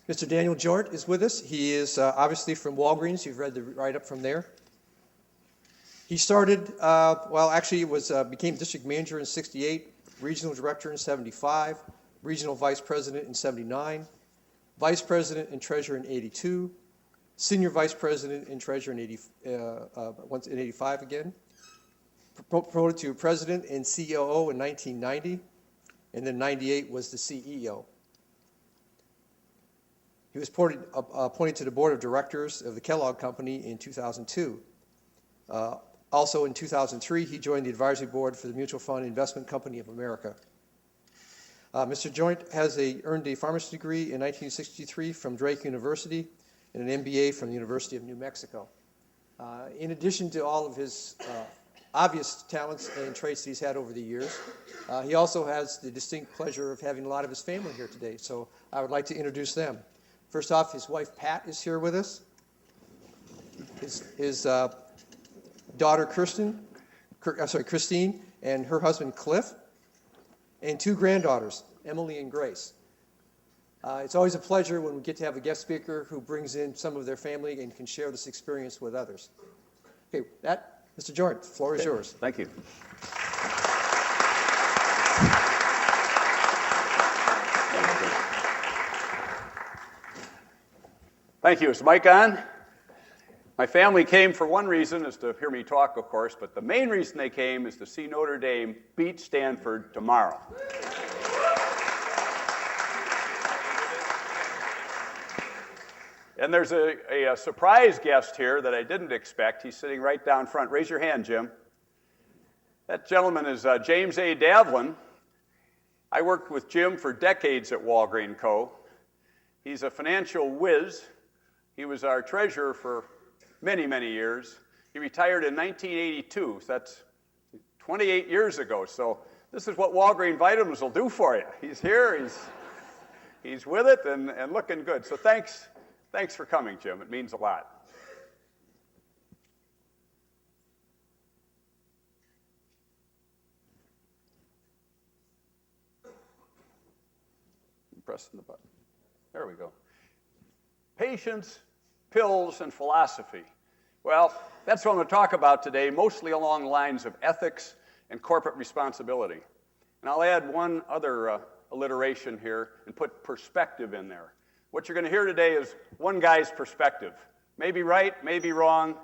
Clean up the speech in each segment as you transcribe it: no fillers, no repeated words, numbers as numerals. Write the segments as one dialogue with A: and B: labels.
A: Mr. Daniel Jorndt is with us. He is obviously from Walgreens. You've read the write-up from there. He started, became district manager in 68, regional director in 75, regional vice president in 79, vice president and treasurer in 82, senior vice president and treasurer in 85 again, promoted to president and COO in 1990, and then 98 was the CEO. He was appointed to the board of directors of the Kellogg Company in 2002. Also in 2003, he joined the advisory board for the Mutual Fund Investment Company of America. Mr. Jorndt has earned a pharmacy degree in 1963 from Drake University and an MBA from the University of New Mexico. In addition to all of his obvious talents and traits that he's had over the years, he also has the distinct pleasure of having a lot of his family here today, so I would like to introduce them. First off, his wife Pat is here with us. His daughter Christine, and her husband Cliff, and two granddaughters, Emily and Grace. It's always a pleasure when we get to have a guest speaker who brings in some of their family and can share this experience with others. Okay, Mr. Jorndt, the floor is yours.
B: Thank you. Thank you. Is the mic on? My family came for one reason, is to hear me talk, of course, but the main reason they came is to see Notre Dame beat Stanford tomorrow. And there's a surprise guest here that I didn't expect. He's sitting right down front. Raise your hand, Jim. That gentleman is James A. Davlin. I worked with Jim for decades at Walgreen Co. He's a financial whiz. He was our treasurer for many, many years. He retired in 1982. So that's 28 years ago. So this is what Walgreen Vitamins will do for you. He's here. He's with it and looking good. So thanks for coming, Jim. It means a lot. I'm pressing the button. There we go. Patience, pills, and philosophy. Well, that's what I'm going to talk about today, mostly along the lines of ethics and corporate responsibility. And I'll add one other alliteration here and put perspective in there. What you're going to hear today is one guy's perspective. Maybe right, maybe wrong.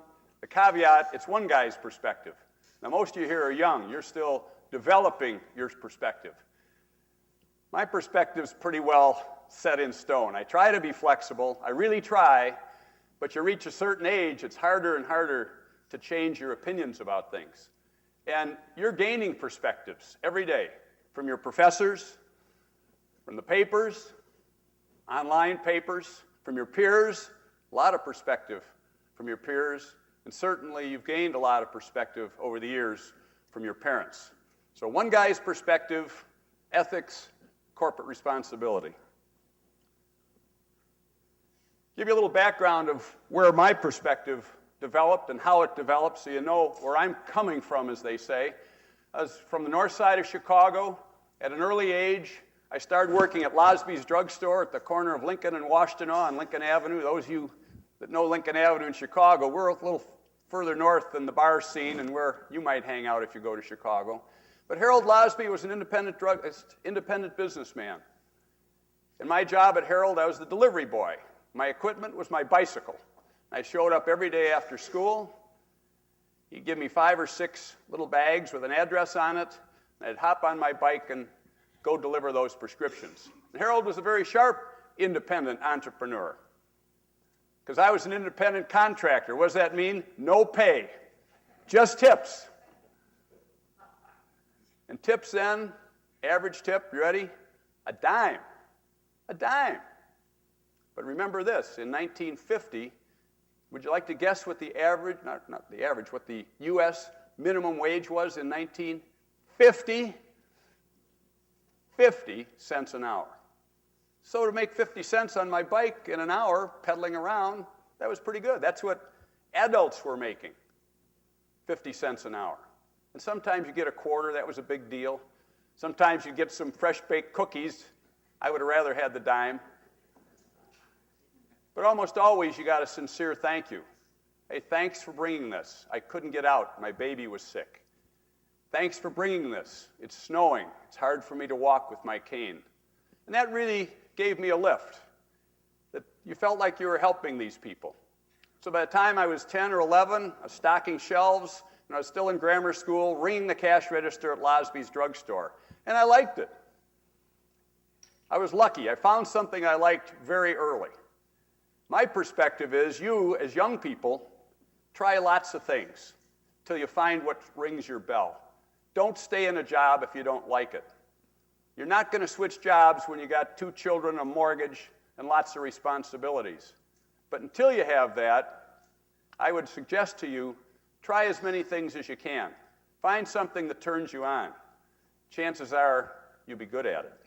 B: The caveat, it's one guy's perspective. Now, most of you here are young. You're still developing your perspective. My perspective's pretty well set in stone. I try to be flexible. I really try. But you reach a certain age, it's harder and harder to change your opinions about things. And you're gaining perspectives every day from your professors, from the papers, online papers, from your peers, a lot of perspective from your peers, and certainly you've gained a lot of perspective over the years from your parents. So one guy's perspective, ethics, corporate responsibility. Give you a little background of where my perspective developed and how it developed so you know where I'm coming from, as they say. I was from the north side of Chicago. At an early age, I started working at Losby's drugstore at the corner of Lincoln and Washtenaw on Lincoln Avenue. Those of you that know Lincoln Avenue in Chicago, we're a little further north than the bar scene and where you might hang out if you go to Chicago. But Harold Losby was an independent businessman. In my job at Harold, I was the delivery boy. My equipment was my bicycle. I showed up every day after school. He'd give me 5 or 6 little bags with an address on it, and I'd hop on my bike and go deliver those prescriptions. And Harold was a very sharp, independent entrepreneur. Because I was an independent contractor. What does that mean? No pay, just tips. And tips then, average tip, you ready? A dime. A dime. But remember this, in 1950, would you like to guess what the average, not the average, what the U.S. minimum wage was in 1950? 50 cents an hour. So to make 50 cents on my bike in an hour pedaling around, that was pretty good. That's what adults were making, 50 cents an hour. And sometimes you get a quarter, that was a big deal. Sometimes you get some fresh-baked cookies. I would have rather had the dime. But almost always you got a sincere thank you. Hey, thanks for bringing this. I couldn't get out. My baby was sick. Thanks for bringing this. It's snowing. It's hard for me to walk with my cane. And that really gave me a lift, that you felt like you were helping these people. So by the time I was 10 or 11, I was stocking shelves, and I was still in grammar school, ringing the cash register at Losby's drugstore. And I liked it. I was lucky. I found something I liked very early. My perspective is you, as young people, try lots of things till you find what rings your bell. Don't stay in a job if you don't like it. You're not going to switch jobs when you got 2 children, a mortgage, and lots of responsibilities. But until you have that, I would suggest to you, try as many things as you can. Find something that turns you on. Chances are you'll be good at it.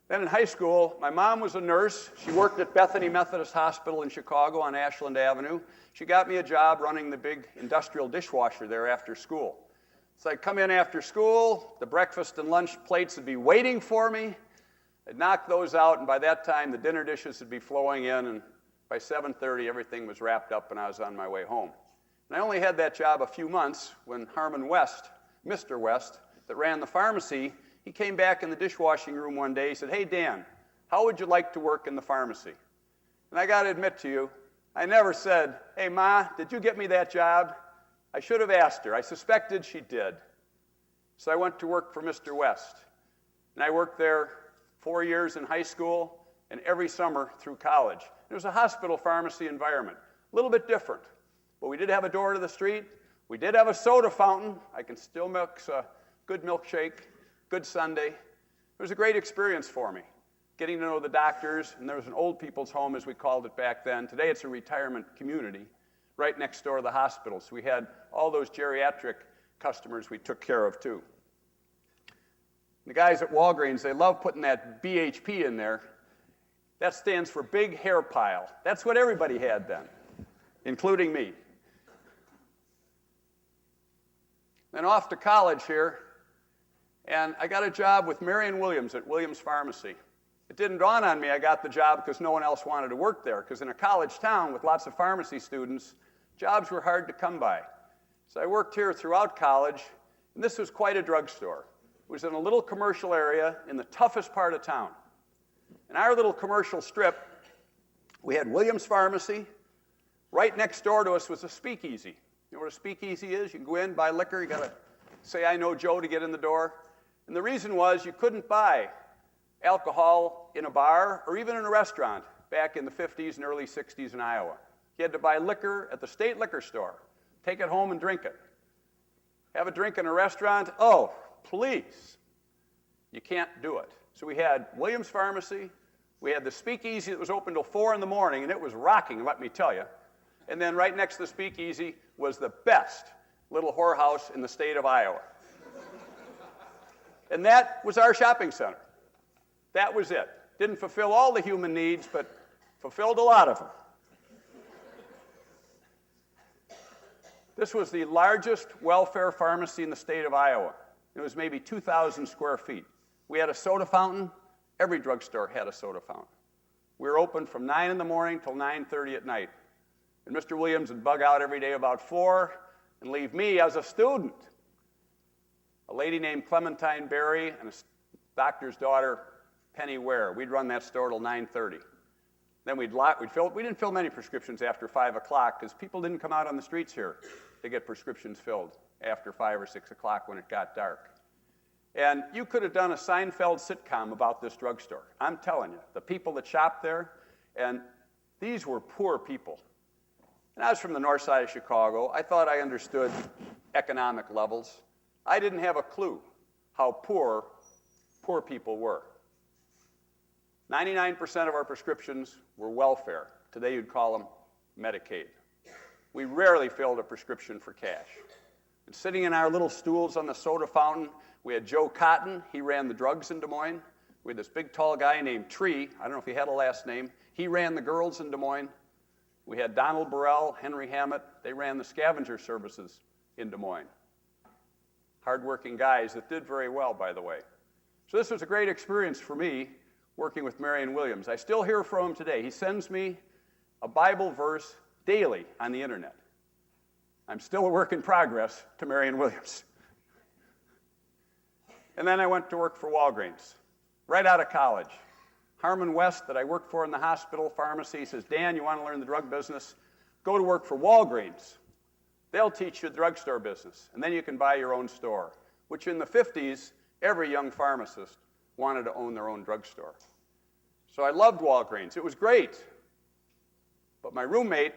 B: Then in high school, my mom was a nurse. She worked at Bethany Methodist Hospital in Chicago on Ashland Avenue. She got me a job running the big industrial dishwasher there after school. So I'd come in after school, the breakfast and lunch plates would be waiting for me. I'd knock those out, and by that time, the dinner dishes would be flowing in, and by 7:30, everything was wrapped up, and I was on my way home. And I only had that job a few months when Harmon West, Mr. West, that ran the pharmacy, he came back in the dishwashing room one day. He said, "Hey, Dan, how would you like to work in the pharmacy?" And I got to admit to you, I never said, "Hey, Ma, did you get me that job?" I should have asked her. I suspected she did. So I went to work for Mr. West. And I worked there 4 years in high school and every summer through college. It was a hospital pharmacy environment, a little bit different. But we did have a door to the street. We did have a soda fountain. I can still mix a good milkshake, good sundae. It was a great experience for me, getting to know the doctors. And there was an old people's home, as we called it back then. Today it's a retirement community right next door to the hospital. So we had all those geriatric customers we took care of, too. The guys at Walgreens, they love putting that BHP in there. That stands for big hair pile. That's what everybody had then, including me. Then off to college here, and I got a job with Marion Williams at Williams Pharmacy. It didn't dawn on me I got the job because no one else wanted to work there, because in a college town with lots of pharmacy students, jobs were hard to come by. So I worked here throughout college, and this was quite a drugstore. It was in a little commercial area in the toughest part of town. In our little commercial strip, we had Williams Pharmacy. Right next door to us was a speakeasy. You know what a speakeasy is? You can go in, buy liquor. You got to say, "I know Joe," to get in the door. And the reason was you couldn't buy alcohol in a bar or even in a restaurant back in the 50s and early 60s in Iowa. You had to buy liquor at the state liquor store. Take it home and drink it. Have a drink in a restaurant? Oh, please. You can't do it. So we had Williams Pharmacy. We had the speakeasy that was open till 4 in the morning, and it was rocking, let me tell you. And then right next to the speakeasy was the best little whorehouse in the state of Iowa. And that was our shopping center. That was it. Didn't fulfill all the human needs, but fulfilled a lot of them. This was the largest welfare pharmacy in the state of Iowa. It was maybe 2,000 square feet. We had a soda fountain. Every drugstore had a soda fountain. We were open from 9 in the morning till 9:30 at night. And Mr. Williams would bug out every day about 4 and leave me as a student, a lady named Clementine Berry, and a doctor's daughter, Penny Ware. We'd run that store till 9:30. Then we didn't fill many prescriptions after 5 o'clock because people didn't come out on the streets here to get prescriptions filled after 5 or 6 o'clock when it got dark. And you could have done a Seinfeld sitcom about this drugstore. I'm telling you, the people that shopped there, and these were poor people. And I was from the north side of Chicago. I thought I understood economic levels. I didn't have a clue how poor people were. 99% of our prescriptions were welfare. Today you'd call them Medicaid. We rarely filled a prescription for cash. And sitting in our little stools on the soda fountain, we had Joe Cotton. He ran the drugs in Des Moines. We had this big, tall guy named Tree. I don't know if he had a last name. He ran the girls in Des Moines. We had Donald Burrell, Henry Hammett. They ran the scavenger services in Des Moines. Hardworking guys that did very well, by the way. So this was a great experience for me, working with Marion Williams. I still hear from him today. He sends me a Bible verse daily on the internet. I'm still a work in progress to Marion Williams. And then I went to work for Walgreens, right out of college. Harmon West, that I worked for in the hospital pharmacy, says, Dan, you want to learn the drug business? Go to work for Walgreens. They'll teach you the drugstore business, and then you can buy your own store, which in the 50s, every young pharmacist wanted to own their own drugstore. So I loved Walgreens. It was great. But my roommate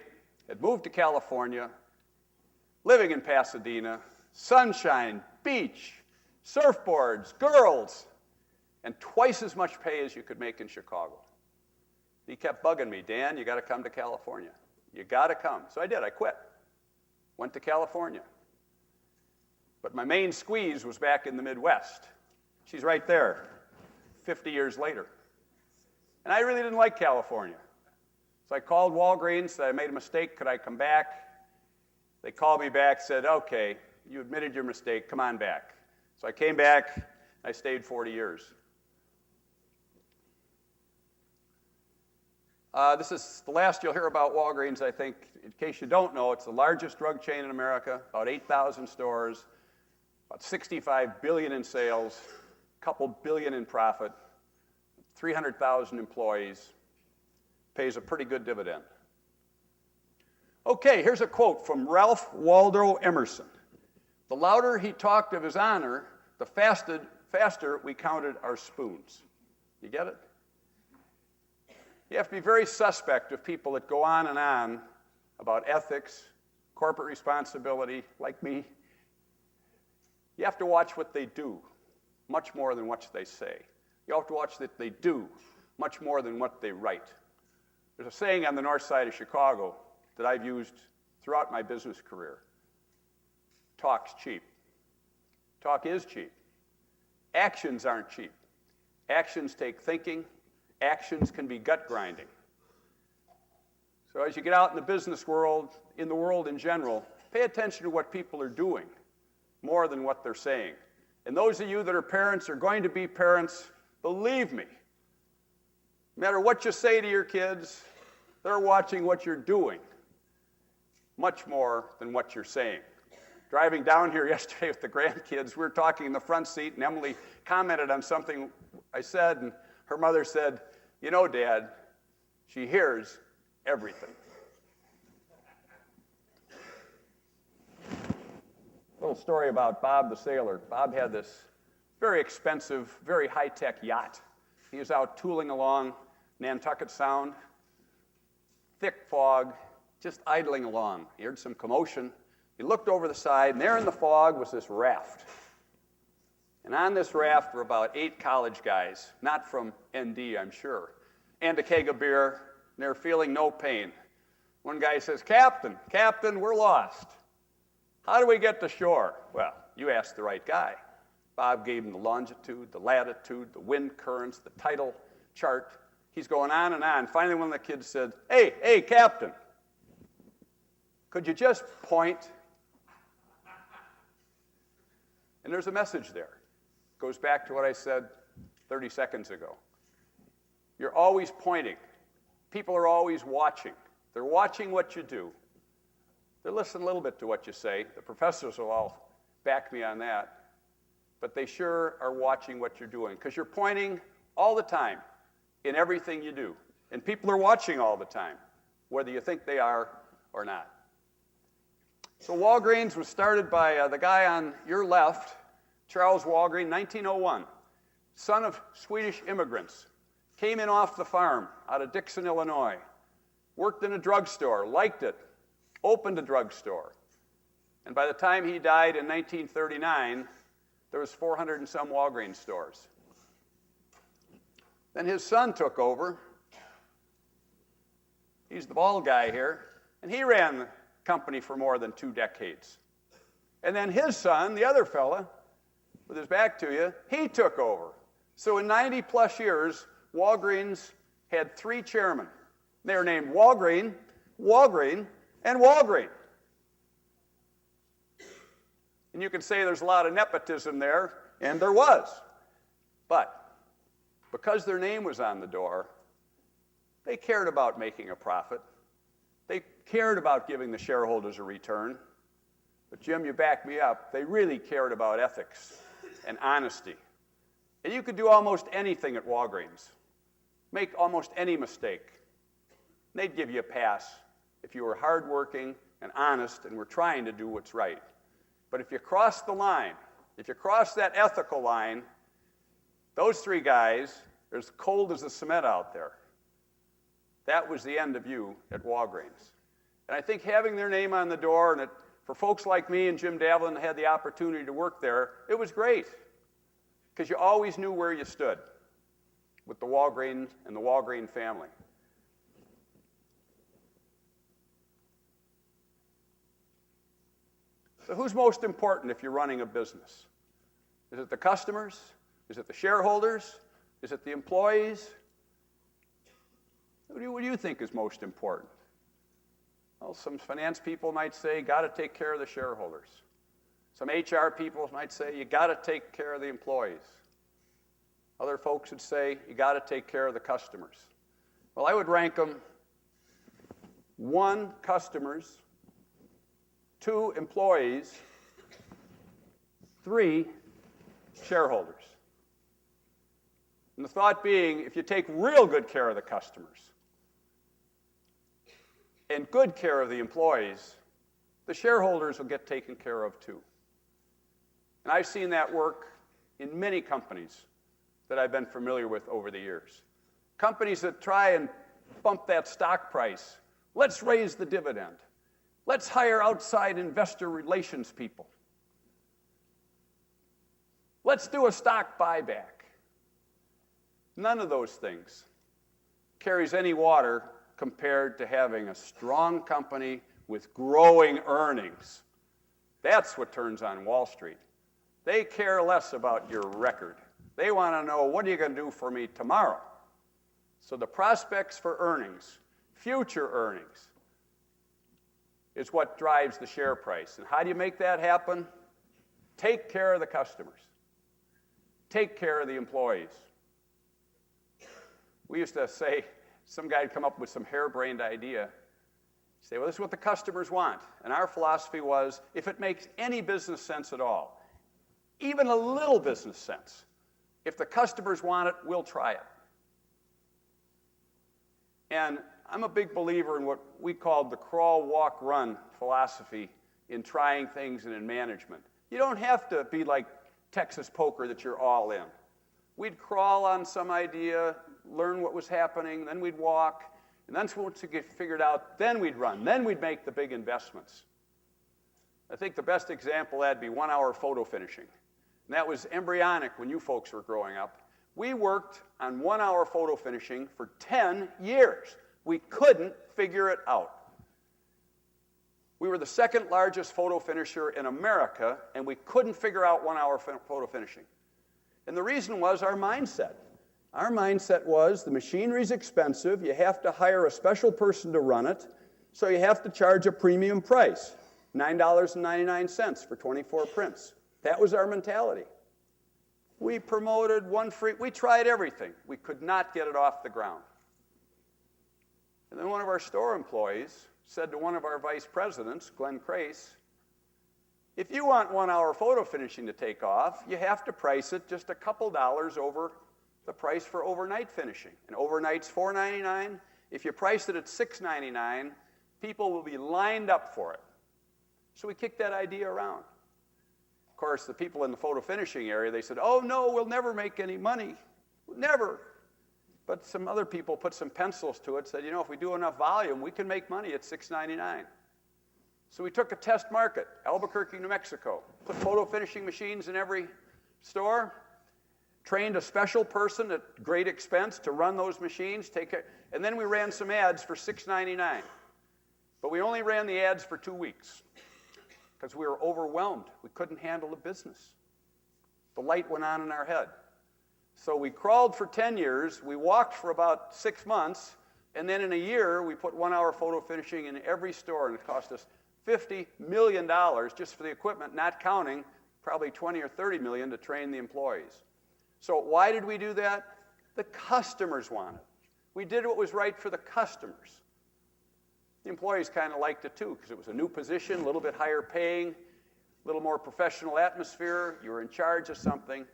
B: had moved to California, living in Pasadena, sunshine, beach, surfboards, girls, and twice as much pay as you could make in Chicago. He kept bugging me, Dan, you got to come to California. You got to come. So I did. I quit. Went to California. But my main squeeze was back in the Midwest. She's right there, 50 years later. And I really didn't like California. So I called Walgreens, said I made a mistake, could I come back? They called me back, said, okay, you admitted your mistake, come on back. So I came back, and I stayed 40 years. This is the last you'll hear about Walgreens, I think. In case you don't know, it's the largest drug chain in America, about 8,000 stores, about $65 billion in sales, a couple billion in profit, 300,000 employees, pays a pretty good dividend. Okay, here's a quote from Ralph Waldo Emerson. The louder he talked of his honor, the faster we counted our spoons. You get it? You have to be very suspect of people that go on and on about ethics, corporate responsibility, like me. You have to watch what they do much more than what they say. You have to watch that they do much more than what they write. There's a saying on the north side of Chicago that I've used throughout my business career. Talk's cheap. Talk is cheap. Actions aren't cheap. Actions take thinking. Actions can be gut grinding. So as you get out in the business world, in the world in general, pay attention to what people are doing more than what they're saying. And those of you that are parents or going to be parents, believe me, no matter what you say to your kids, they're watching what you're doing much more than what you're saying. Driving down here yesterday with the grandkids, we were talking in the front seat, and Emily commented on something I said, and her mother said, you know, Dad, she hears everything. Little story about Bob the sailor. Bob had this very expensive, very high-tech yacht. He was out tooling along Nantucket Sound, thick fog, just idling along. He heard some commotion. He looked over the side, and there in the fog was this raft. And on this raft were about 8 college guys, not from ND, I'm sure, and a keg of beer, and they're feeling no pain. One guy says, Captain, we're lost. How do we get to shore? Well, you asked the right guy. Bob gave him the longitude, the latitude, the wind currents, the tidal chart. He's going on and on. Finally, one of the kids said, hey, Captain, could you just point? And there's a message there. Goes back to what I said 30 seconds ago. You're always pointing. People are always watching. They're watching what you do. They listen a little bit to what you say. The professors will all back me on that. But they sure are watching what you're doing because you're pointing all the time in everything you do. And people are watching all the time, whether you think they are or not. So Walgreens was started by the guy on your left, Charles Walgreen, 1901, son of Swedish immigrants. Came in off the farm out of Dixon, Illinois. Worked in a drugstore, liked it, opened a drugstore. And by the time he died in 1939, there was 400 and some Walgreens stores. Then his son took over. He's the bald guy here. And he ran the company for more than 2 decades. And then his son, the other fella, with his back to you, he took over. So in 90-plus years, Walgreens had 3 chairmen. They were named Walgreen, Walgreen, and Walgreen. And you can say there's a lot of nepotism there, and there was. But because their name was on the door, they cared about making a profit. They cared about giving the shareholders a return. But Jim, you back me up. They really cared about ethics and honesty. And you could do almost anything at Walgreens, make almost any mistake. They'd give you a pass if you were hardworking and honest and were trying to do what's right. But if you cross the line, if you cross that ethical line, those three guys are as cold as the cement out there. That was the end of you at Walgreens. And I think having their name on the door, and for folks like me and Jim Davlin had the opportunity to work there, it was great. Because you always knew where you stood with the Walgreen and the Walgreen family. So who's most important if you're running a business? Is it the customers? Is it the shareholders? Is it the employees? What do you think is most important? Well, some finance people might say, got to take care of the shareholders. Some HR people might say, you got to take care of the employees. Other folks would say, you got to take care of the customers. Well, I would rank them 1, customers, 2, employees, 3, shareholders. And the thought being, if you take real good care of the customers and good care of the employees, the shareholders will get taken care of too. And I've seen that work in many companies that I've been familiar with over the years. Companies that try and bump that stock price. Let's raise the dividend. Let's hire outside investor relations people. Let's do a stock buyback. None of those things carries any water compared to having a strong company with growing earnings. That's what turns on Wall Street. They care less about your record. They want to know, what are you going to do for me tomorrow? So the prospects for earnings, future earnings, is what drives the share price. And how do you make that happen? Take care of the customers. Take care of the employees. We used to say, some guy would come up with some harebrained idea. Say, well, this is what the customers want. And our philosophy was, if it makes any business sense at all, even a little business sense, if the customers want it, we'll try it. And I'm a big believer in what we called the crawl, walk, run philosophy in trying things and in management. You don't have to be like Texas poker that you're all in. We'd crawl on some idea, learn what was happening, then we'd walk, and then once we get figured out, then we'd run, then we'd make the big investments. I think the best example of that'd be 1-hour photo finishing. And that was embryonic when you folks were growing up. We worked on 1-hour photo finishing for 10 years. We couldn't figure it out. We were the second largest photo finisher in America, and we couldn't figure out 1-hour photo finishing. And the reason was our mindset. Our mindset was the machinery's expensive, you have to hire a special person to run it, so you have to charge a premium price, $9.99 for 24 prints. That was our mentality. We promoted one free, we tried everything. We could not get it off the ground. And then one of our store employees said to one of our vice presidents, Glenn Crace, if you want 1-hour photo finishing to take off, you have to price it just a couple dollars over the price for overnight finishing. And overnight's $4.99. If you price it at $6.99, people will be lined up for it. So we kicked that idea around. Of course, the people in the photo finishing area, they said, oh, no, we'll never make any money. Never. But some other people put some pencils to it, said, you know, if we do enough volume, we can make money at $6.99. So we took a test market, Albuquerque, New Mexico, put photo finishing machines in every store, trained a special person at great expense to run those machines, and then we ran some ads for $6.99. But we only ran the ads for 2 weeks because we were overwhelmed. We couldn't handle the business. The light went on in our head. So we crawled for 10 years, we walked for about 6 months, and then in a year we put 1-hour photo finishing in every store, and it cost us $50 million just for the equipment, not counting probably $20 or $30 million to train the employees. So why did we do that? The customers wanted it. We did what was right for the customers. The employees kind of liked it too, because it was a new position, a little bit higher paying, a little more professional atmosphere. You were in charge of something.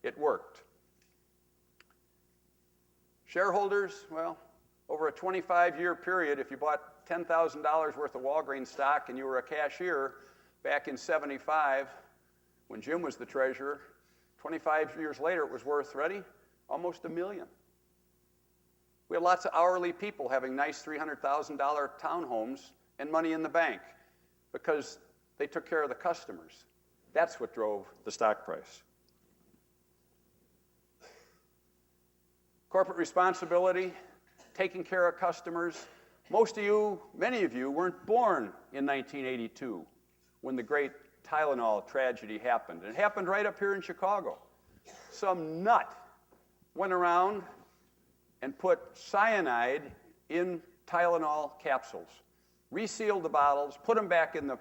B: It worked. Shareholders, well, over a 25-year period, if you bought $10,000 worth of Walgreens stock and you were a cashier back in '75, when Jim was the treasurer, 25 years later it was worth, ready? Almost $1 million. We had lots of hourly people having nice $300,000 townhomes and money in the bank because they took care of the customers. That's what drove the stock price. Corporate responsibility, taking care of customers. Most of you, many of you, weren't born in 1982 when the great Tylenol tragedy happened. It happened right up here in Chicago. Some nut went around and put cyanide in Tylenol capsules, resealed the bottles, put them back in the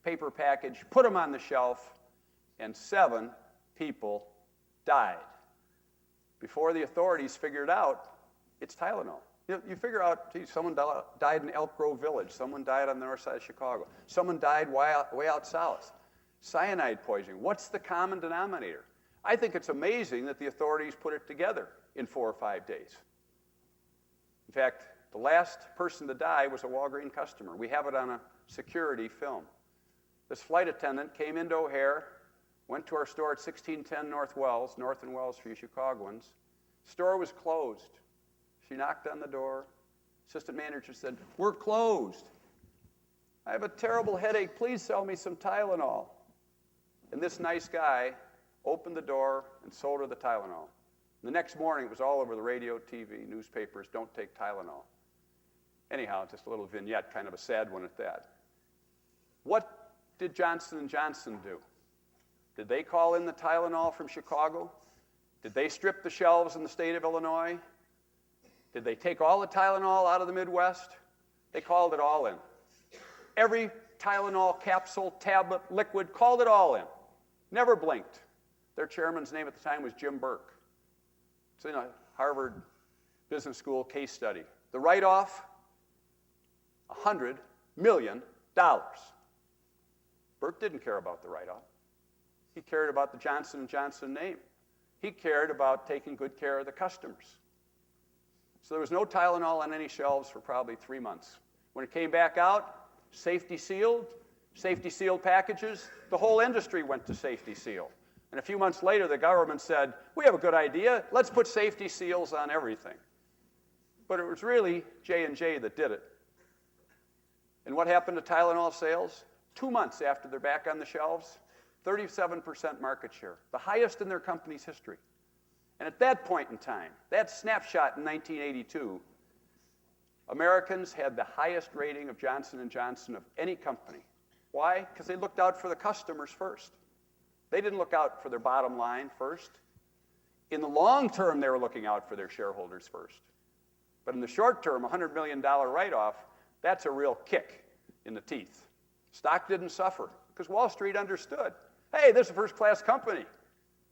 B: paper package, put them on the shelf, and 7 people died. Before the authorities figured out it's Tylenol. You figure out, gee, someone died in Elk Grove Village, someone died on the north side of Chicago, someone died way out south. Cyanide poisoning, what's the common denominator? I think it's amazing that the authorities put it together in 4 or 5 days. In fact, the last person to die was a Walgreen customer. We have it on a security film. This flight attendant came into O'Hare, went to our store at 1610 North Wells, North and Wells for you Chicagoans. Store was closed. She knocked on the door. Assistant manager said, "We're closed. I have a terrible headache. Please sell me some Tylenol." And this nice guy opened the door and sold her the Tylenol. The next morning, it was all over the radio, TV, newspapers, "Don't take Tylenol." Anyhow, just a little vignette, kind of a sad one at that. What did Johnson & Johnson do? Did they call in the Tylenol from Chicago? Did they strip the shelves in the state of Illinois? Did they take all the Tylenol out of the Midwest? They called it all in. Every Tylenol capsule, tablet, liquid, called it all in. Never blinked. Their chairman's name at the time was Jim Burke. It's in a Harvard Business School case study. The write-off, $100 million. Burke didn't care about the write-off. He cared about the Johnson & Johnson name. He cared about taking good care of the customers. So there was no Tylenol on any shelves for probably 3 months. When it came back out, safety sealed packages. The whole industry went to safety seal. And a few months later, the government said, "We have a good idea. Let's put safety seals on everything." But it was really J&J that did it. And what happened to Tylenol sales? 2 months after they're back on the shelves, 37% market share, the highest in their company's history. And at that point in time, that snapshot in 1982, Americans had the highest rating of Johnson & Johnson of any company. Why? Because they looked out for the customers first. They didn't look out for their bottom line first. In the long term, they were looking out for their shareholders first. But in the short term, $100 million write-off, that's a real kick in the teeth. Stock didn't suffer because Wall Street understood, hey, this is a first-class company.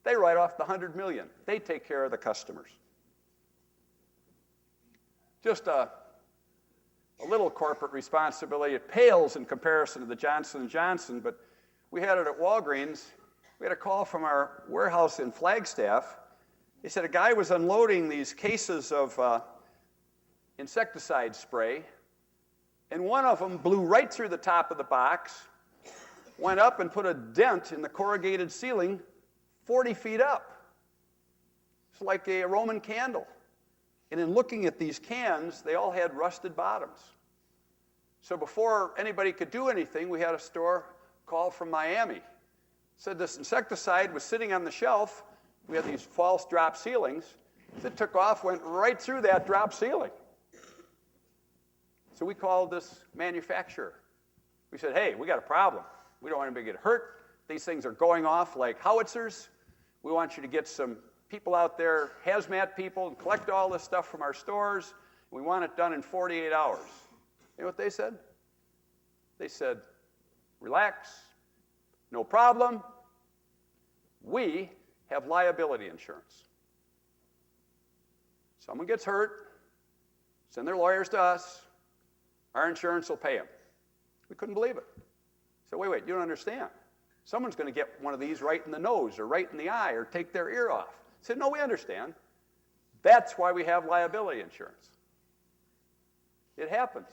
B: They write off the $100 million. They take care of the customers. Just a little corporate responsibility. It pales in comparison to the Johnson & Johnson, but we had it at Walgreens. We had a call from our warehouse in Flagstaff. They said a guy was unloading these cases of insecticide spray, and one of them blew right through the top of the box, went up and put a dent in the corrugated ceiling 40 feet up. It's like a Roman candle. And in looking at these cans, they all had rusted bottoms. So before anybody could do anything, we had a store call from Miami. Said this insecticide was sitting on the shelf. We had these false drop ceilings. It took off, went right through that drop ceiling. So we called this manufacturer. We said, hey, we got a problem. We don't want anybody to get hurt. These things are going off like howitzers. We want you to get some people out there, hazmat people, and collect all this stuff from our stores. We want it done in 48 hours. You know what they said? They said, relax, no problem. We have liability insurance. Someone gets hurt, send their lawyers to us, our insurance will pay them. We couldn't believe it. So wait, you don't understand. Someone's going to get one of these right in the nose or right in the eye or take their ear off. I said, no, we understand. That's why we have liability insurance. It happens.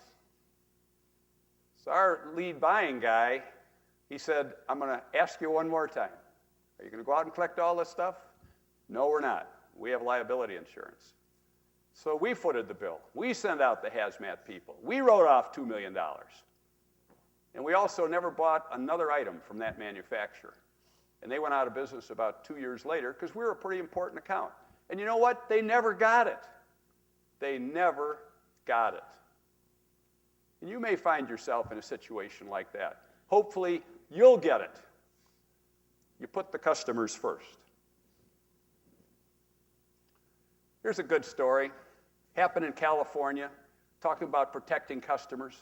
B: So our lead buying guy, he said, I'm going to ask you one more time. Are you going to go out and collect all this stuff? No, we're not. We have liability insurance. So we footed the bill. We sent out the hazmat people. We wrote off $2 million. And we also never bought another item from that manufacturer. And they went out of business about 2 years later because we were a pretty important account. And you know what? They never got it. They never got it. And you may find yourself in a situation like that. Hopefully, you'll get it. You put the customers first. Here's a good story. Happened in California, talking about protecting customers.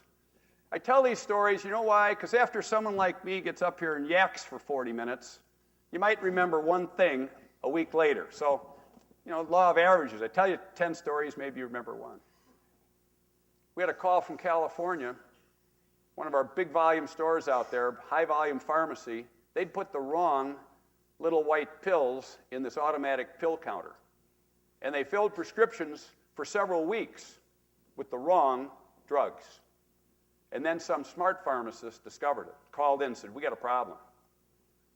B: I tell these stories, you know why? Because after someone like me gets up here and yaks for 40 minutes, you might remember one thing a week later. So, law of averages. I tell you 10 stories, maybe you remember one. We had a call from California, one of our big volume stores out there, high volume pharmacy. They'd put the wrong little white pills in this automatic pill counter. And they filled prescriptions for several weeks with the wrong drugs. And then some smart pharmacist discovered it, called in and said, we got a problem.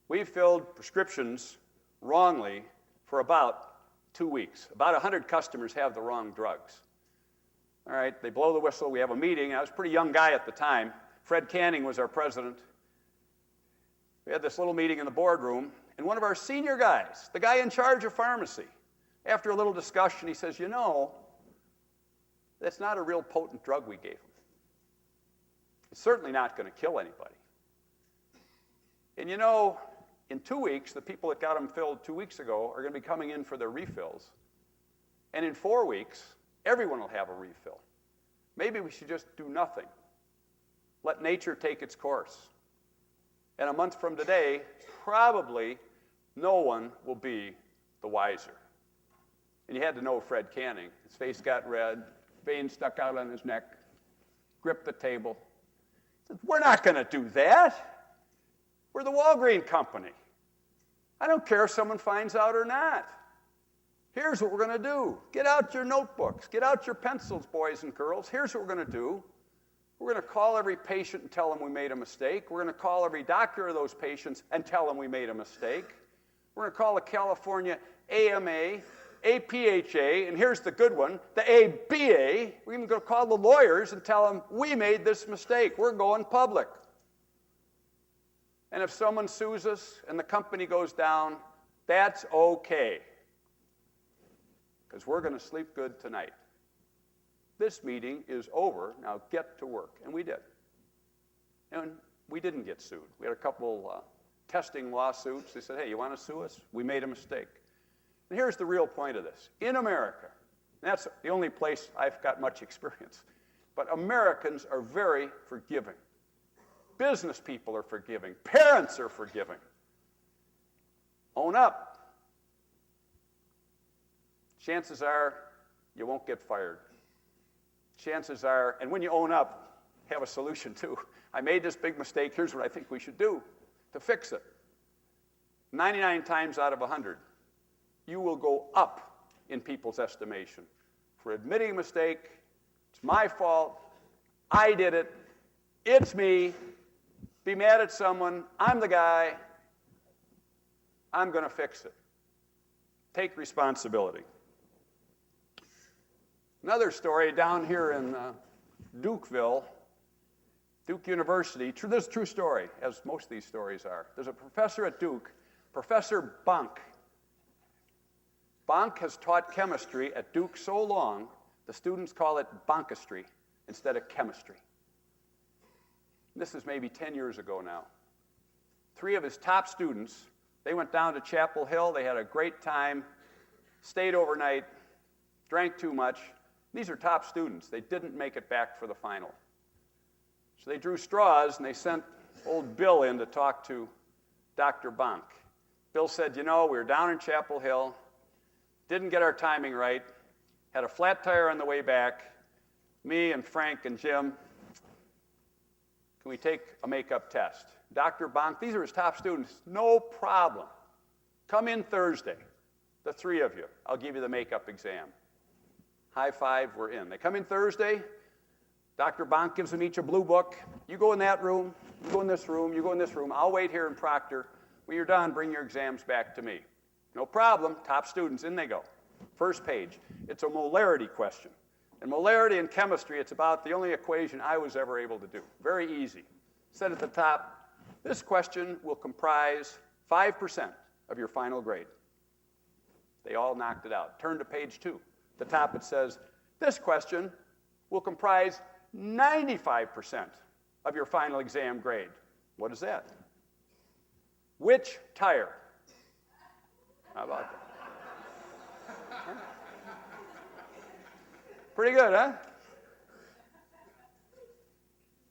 B: We filled prescriptions wrongly for about 2 weeks. About 100 customers have the wrong drugs. All right, they blow the whistle. We have a meeting. I was a pretty young guy at the time. Fred Canning was our president. We had this little meeting in the boardroom, and one of our senior guys, the guy in charge of pharmacy, after a little discussion, he says, that's not a real potent drug we gave him. It's certainly not going to kill anybody. And in 2 weeks, the people that got them filled 2 weeks ago are going to be coming in for their refills. And in 4 weeks, everyone will have a refill. Maybe we should just do nothing. Let nature take its course. And a month from today, probably no one will be the wiser. And you had to know Fred Canning. His face got red, veins stuck out on his neck, gripped the table. He said, we're not going to do that. We're the Walgreen Company. I don't care if someone finds out or not. Here's what we're going to do. Get out your notebooks. Get out your pencils, boys and girls. Here's what we're going to do. We're going to call every patient and tell them we made a mistake. We're going to call every doctor of those patients and tell them we made a mistake. We're going to call the California AMA, APHA, and here's the good one, the ABA. We're even going to call the lawyers and tell them we made this mistake. We're going public. And if someone sues us and the company goes down, that's okay. Because we're going to sleep good tonight. This meeting is over. Now get to work. And we did. And we didn't get sued. We had a couple testing lawsuits. They said, hey, you want to sue us? We made a mistake. And here's the real point of this. In America, that's the only place I've got much experience, but Americans are very forgiving. Business people are forgiving. Parents are forgiving. Own up. Chances are you won't get fired. Chances are, and when you own up, have a solution too. I made this big mistake. Here's what I think we should do to fix it. 99 times out of 100, you will go up in people's estimation for admitting a mistake. It's my fault. I did it. It's me. Be mad at someone. I'm the guy. I'm going to fix it. Take responsibility. Another story down here in Dukeville, Duke University. This is a true story, as most of these stories are. There's a professor at Duke, Professor Bonk. Bonk has taught chemistry at Duke so long, the students call it Bonkistry instead of chemistry. This is maybe 10 years ago now. 3 of his top students, they went down to Chapel Hill. They had a great time, stayed overnight, drank too much. These are top students. They didn't make it back for the final. So they drew straws, and they sent old Bill in to talk to Dr. Bonk. Bill said, we were down in Chapel Hill, didn't get our timing right. had a flat tire on the way back. Me and Frank and Jim, can we take a makeup test? Dr. Bonk, these are his top students, no problem. Come in Thursday, the three of you. I'll give you the makeup exam. High five, we're in. They come in Thursday. Dr. Bonk gives them each a blue book. You go in that room, you go in this room, you go in this room. I'll wait here in Proctor. When you're done, bring your exams back to me. No problem. Top students, in they go. First page. It's a molarity question. And molarity in chemistry, it's about the only equation I was ever able to do. Very easy. Said at the top, this question will comprise 5% of your final grade. They all knocked it out. Turn to page 2. At the top it says, this question will comprise 95% of your final exam grade. What is that? Which tire? How about that? Pretty good, huh?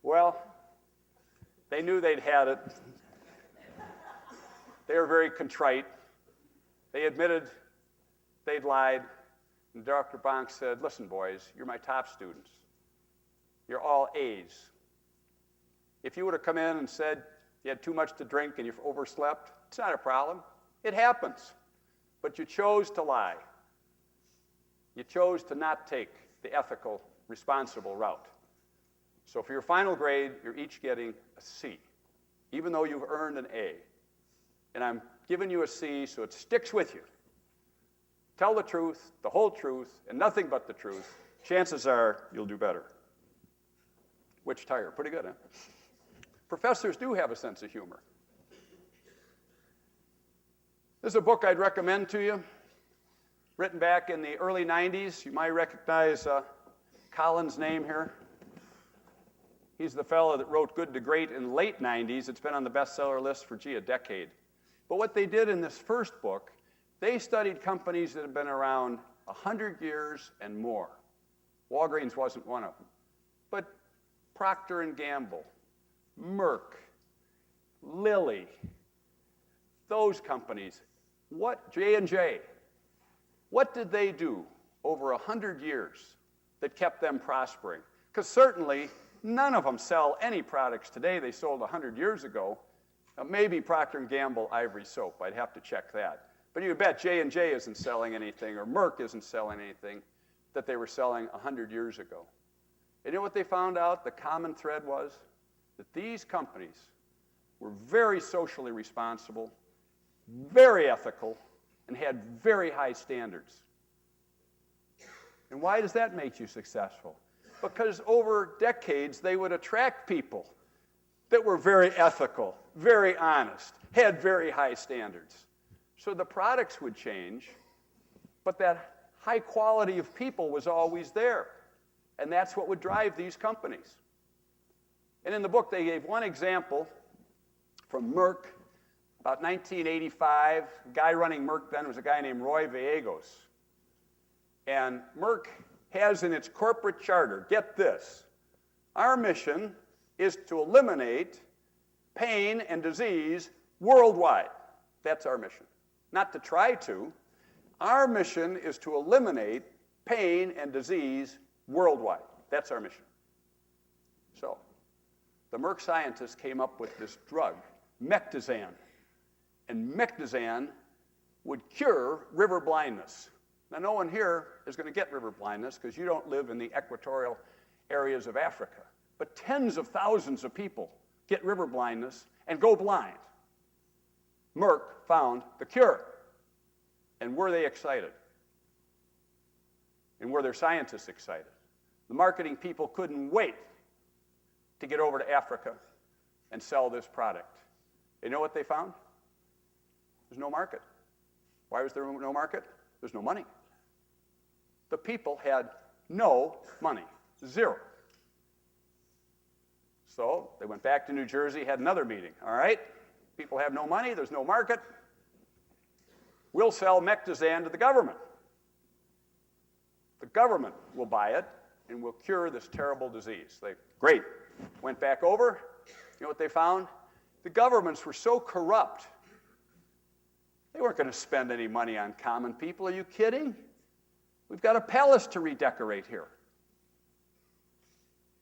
B: Well, they knew they'd had it. They were very contrite. They admitted they'd lied. And Dr. Bonk said, listen, boys, you're my top students. You're all A's. If you would have come in and said you had too much to drink and you overslept, it's not a problem. It happens. But you chose to lie. You chose to not take the ethical, responsible route. So for your final grade, you're each getting a C, even though you've earned an A. And I'm giving you a C so it sticks with you. Tell the truth, the whole truth, and nothing but the truth. Chances are you'll do better. Which tire? Pretty good, huh? Professors do have a sense of humor. This is a book I'd recommend to you, written back in the early 90s. You might recognize Colin's name here. He's the fellow that wrote Good to Great in the late 90s. It's been on the bestseller list for, a decade. But what they did in this first book, they studied companies that have been around 100 years and more. Walgreens wasn't one of them. But Procter & Gamble, Merck, Lilly, those companies, what, J&J, what did they do over 100 years that kept them prospering? Because certainly none of them sell any products today they sold 100 years ago. Maybe Procter & Gamble Ivory Soap. I'd have to check that. But you bet J&J isn't selling anything, or Merck isn't selling anything that they were selling 100 years ago. And you know what they found out? The common thread was that these companies were very socially responsible, very ethical, and had very high standards. And why does that make you successful? Because over decades, they would attract people that were very ethical, very honest, had very high standards. So the products would change, but that high quality of people was always there. And that's what would drive these companies. And in the book, they gave one example from Merck, about 1985. The guy running Merck then was a guy named Roy Gallegos. And Merck has in its corporate charter, get this, our mission is to eliminate pain and disease worldwide. That's our mission. Not to try to. Our mission is to eliminate pain and disease worldwide. That's our mission. So, the Merck scientists came up with this drug, Mectizan. And Mectizan would cure river blindness. Now, no one here is going to get river blindness because you don't live in the equatorial areas of Africa. But tens of thousands of people get river blindness and go blind. Merck found the cure. And were they excited? And were their scientists excited? The marketing people couldn't wait to get over to Africa and sell this product. You know what they found? There's no market. Why was there no market? There's no money. The people had no money. Zero. So they went back to New Jersey, had another meeting. All right, people have no money, there's no market. We'll sell Mectizan to the government. The government will buy it and will cure this terrible disease. Great. Went back over. You know what they found? The governments were so corrupt, they weren't going to spend any money on common people. Are you kidding? We've got a palace to redecorate here.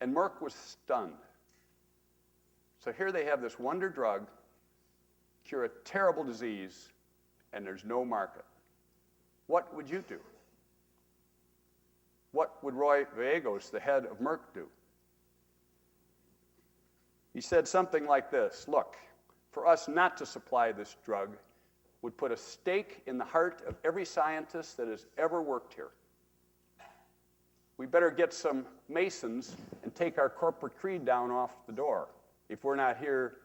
B: And Merck was stunned. So here they have this wonder drug, cure a terrible disease, and there's no market. What would you do? What would Roy Gallegos, the head of Merck, do? He said something like this: look, for us not to supply this drug would put a stake in the heart of every scientist that has ever worked here. We better get some Masons and take our corporate creed down off the door if we're not here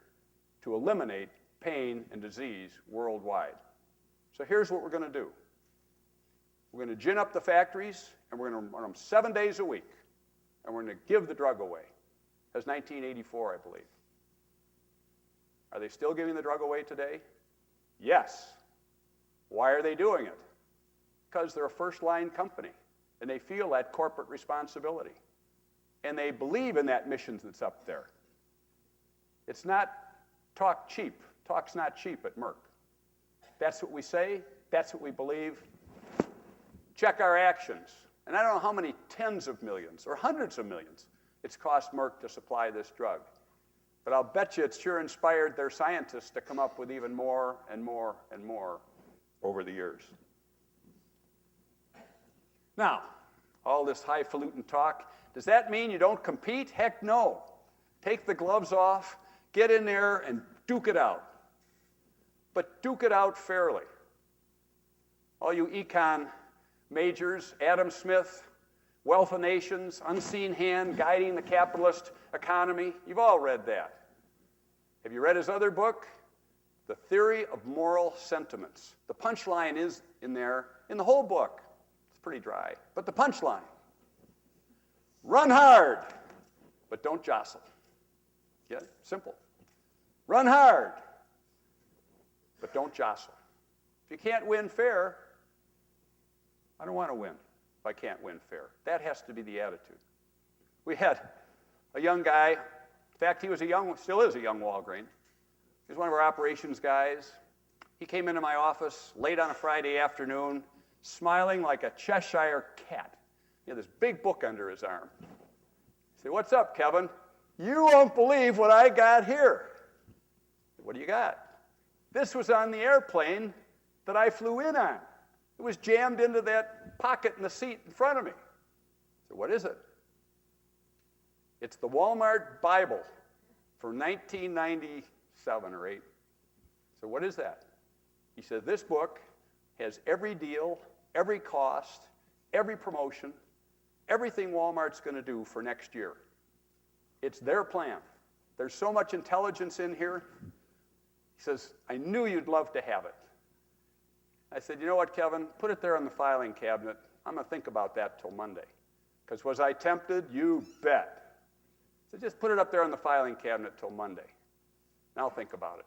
B: to eliminate pain and disease worldwide. So here's what we're going to do. We're going to gin up the factories, and we're going to run them 7 days a week, and we're going to give the drug away. That's 1984, I believe. Are they still giving the drug away today? Yes. Why are they doing it? Because they're a first-line company, and they feel that corporate responsibility. And they believe in that mission that's up there. It's not talk cheap. Talk's not cheap at Merck. That's what we say. That's what we believe. Check our actions. And I don't know how many tens of millions or hundreds of millions it's cost Merck to supply this drug. But I'll bet you it's sure inspired their scientists to come up with even more and more and more over the years. Now, all this highfalutin talk, does that mean you don't compete? Heck no. Take the gloves off, get in there, and duke it out. But duke it out fairly. All you econ majors, Adam Smith, Wealth of Nations, Unseen Hand, Guiding the Capitalist Economy, you've all read that. Have you read his other book? The Theory of Moral Sentiments. The punchline is in there, in the whole book. It's pretty dry, but the punchline. Run hard, but don't jostle. Yeah, simple. Run hard, but don't jostle. If you can't win fair, I don't want to win if I can't win fair. That has to be the attitude. We had a young guy, in fact, still is a young Walgreen. He was one of our operations guys. He came into my office late on a Friday afternoon, smiling like a Cheshire cat. He had this big book under his arm. I said, "What's up, Kevin? You won't believe what I got here." I said, "What do you got?" This was on the airplane that I flew in on. It was jammed into that pocket in the seat in front of me. I said, "What is it?" It's the Walmart Bible for 1997 or 8. So what is that? He said, "This book has every deal, every cost, every promotion, everything Walmart's going to do for next year. It's their plan. There's so much intelligence in here." He says, "I knew you'd love to have it." I said, "You know what, Kevin? Put it there on the filing cabinet. I'm going to think about that till Monday." Because was I tempted? You bet. So just put it up there on the filing cabinet till Monday. And I'll think about it.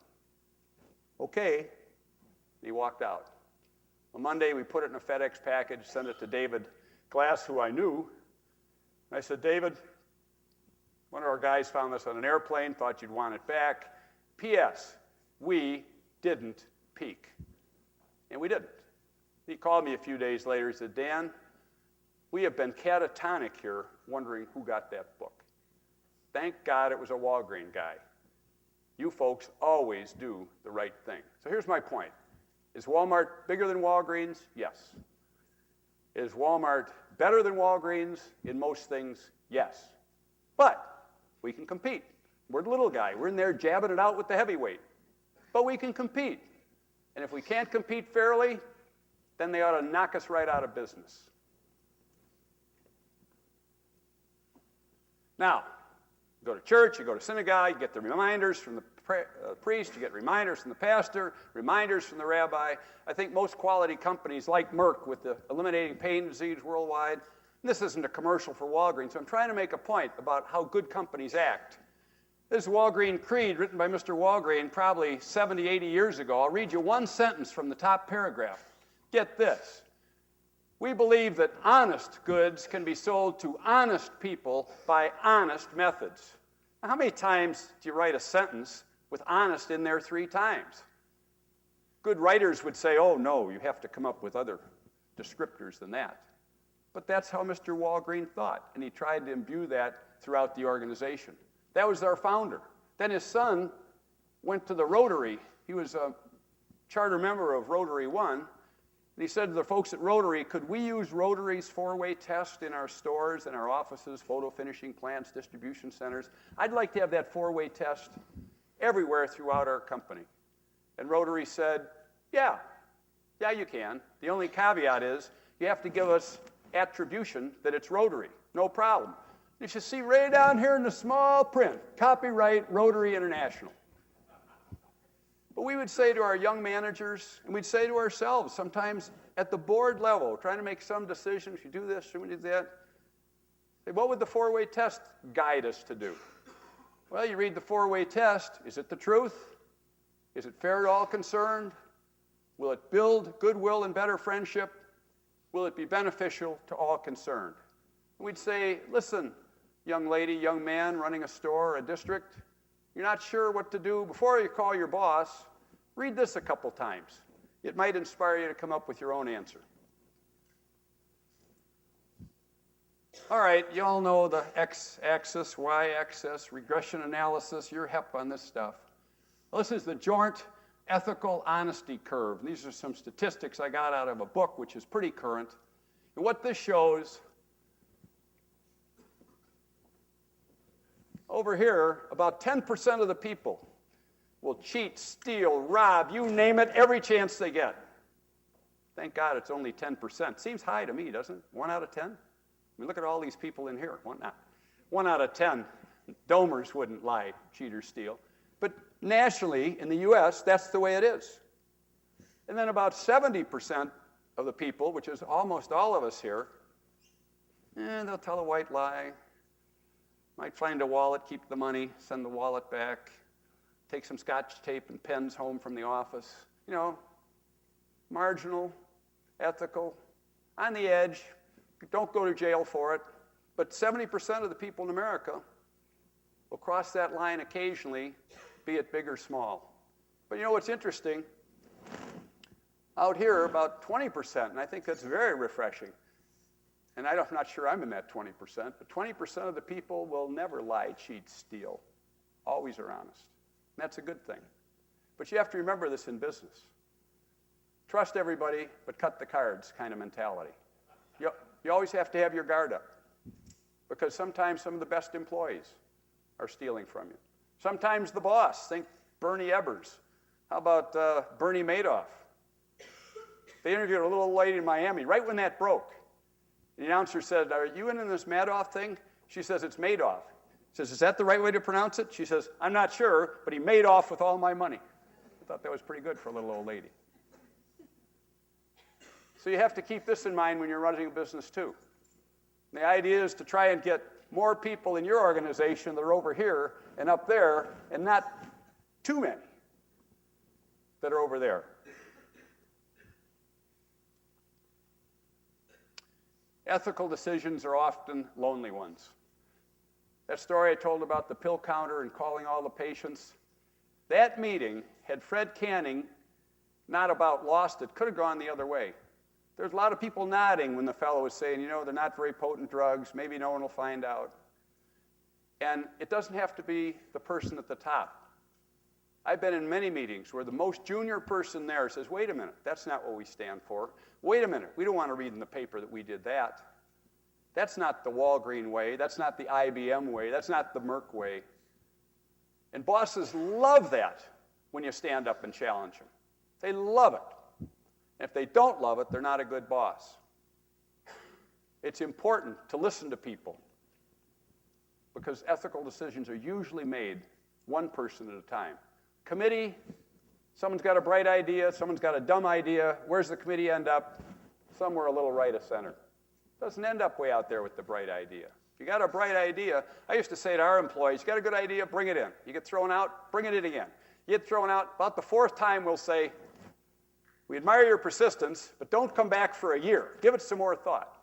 B: Okay. And he walked out. On Monday, we put it in a FedEx package, sent it to David Glass, who I knew. And I said, "David, one of our guys found this on an airplane, thought you'd want it back. P.S. We didn't peak." And we didn't. He called me a few days later. He said, "Dan, we have been catatonic here wondering who got that book. Thank God it was a Walgreen guy. You folks always do the right thing." So here's my point. Is Walmart bigger than Walgreens? Yes. Is Walmart better than Walgreens in most things? Yes. But we can compete. We're the little guy. We're in there jabbing it out with the heavyweight. But we can compete. And if we can't compete fairly, then they ought to knock us right out of business. Now, you go to church, you go to synagogue, you get the reminders from the priest, you get reminders from the pastor, reminders from the rabbi. I think most quality companies like Merck with the eliminating pain and disease worldwide, and this isn't a commercial for Walgreens, so I'm trying to make a point about how good companies act. This is Walgreen Creed written by Mr. Walgreen probably 70, 80 years ago. I'll read you one sentence from the top paragraph. Get this. "We believe that honest goods can be sold to honest people by honest methods." Now, how many times do you write a sentence with honest in there 3 times? Good writers would say, "Oh, no, you have to come up with other descriptors than that." But that's how Mr. Walgreen thought, and he tried to imbue that throughout the organization. That was our founder. Then his son went to the Rotary. He was a charter member of Rotary One, and he said to the folks at Rotary, could we use Rotary's four-way test in our stores, in our offices, photo finishing plants, distribution centers? I'd like to have that four-way test everywhere throughout our company. And Rotary said, yeah, you can. The only caveat is you have to give us attribution that it's Rotary. No problem. You should see right down here in the small print, copyright Rotary International. But we would say to our young managers, and we'd say to ourselves, sometimes at the board level, trying to make some decision, should we do this, should we do that? Say, what would the four-way test guide us to do? Well, you read the four-way test. Is it the truth? Is it fair to all concerned? Will it build goodwill and better friendship? Will it be beneficial to all concerned? And we'd say, listen, young lady, young man running a store or a district, you're not sure what to do. Before you call your boss, read this a couple times. It might inspire you to come up with your own answer. All right, you all know the x-axis, y-axis, regression analysis. You're hep on this stuff. Well, this is the Jorndt ethical honesty curve. And these are some statistics I got out of a book, which is pretty current. And what this shows, over here, about 10% of the people will cheat, steal, rob, you name it, every chance they get. Thank God it's only 10%. Seems high to me, doesn't it? 1 out of 10? I mean, look at all these people in here. 1 out of 10. Domers wouldn't lie, cheat or steal. But nationally, in the U.S., that's the way it is. And then about 70% of the people, which is almost all of us here, they'll tell a white lie. Might find a wallet, keep the money, send the wallet back, take some Scotch tape and pens home from the office. You know, marginal, ethical, on the edge, don't go to jail for it. But 70% of the people in America will cross that line occasionally, be it big or small. But you know what's interesting? Out here, about 20%, and I think that's very refreshing. And I'm not sure I'm in that 20%, but 20% of the people will never lie, cheat, steal. Always are honest. And that's a good thing. But you have to remember this in business. Trust everybody, but cut the cards kind of mentality. You always have to have your guard up, because sometimes some of the best employees are stealing from you. Sometimes the boss, think Bernie Ebbers. How about Bernie Madoff? They interviewed a little lady in Miami right when that broke. The announcer said, are you in this Madoff thing? She says, it's Madoff. He says, is that the right way to pronounce it? She says, I'm not sure, but he made off with all my money. I thought that was pretty good for a little old lady. So you have to keep this in mind when you're running a business too. And the idea is to try and get more people in your organization that are over here and up there, and not too many that are over there. Ethical decisions are often lonely ones. That story I told about the pill counter and calling all the patients, that meeting, had Fred Canning not about lost it, could have gone the other way. There's a lot of people nodding when the fellow was saying, you know, they're not very potent drugs, maybe no one will find out. And it doesn't have to be the person at the top. I've been in many meetings where the most junior person there says, wait a minute, that's not what we stand for. Wait a minute, we don't want to read in the paper that we did that. That's not the Walgreen way. That's not the IBM way. That's not the Merck way. And bosses love that when you stand up and challenge them. They love it. And if they don't love it, they're not a good boss. It's important to listen to people, because ethical decisions are usually made one person at a time. Committee, someone's got a bright idea, someone's got a dumb idea. Where's the committee end up? Somewhere a little right of center. Doesn't end up way out there with the bright idea. If you got a bright idea, I used to say to our employees, you got a good idea, bring it in. You get thrown out, bring it in again. You get thrown out, about the 4th time we'll say, we admire your persistence, but don't come back for a year. Give it some more thought.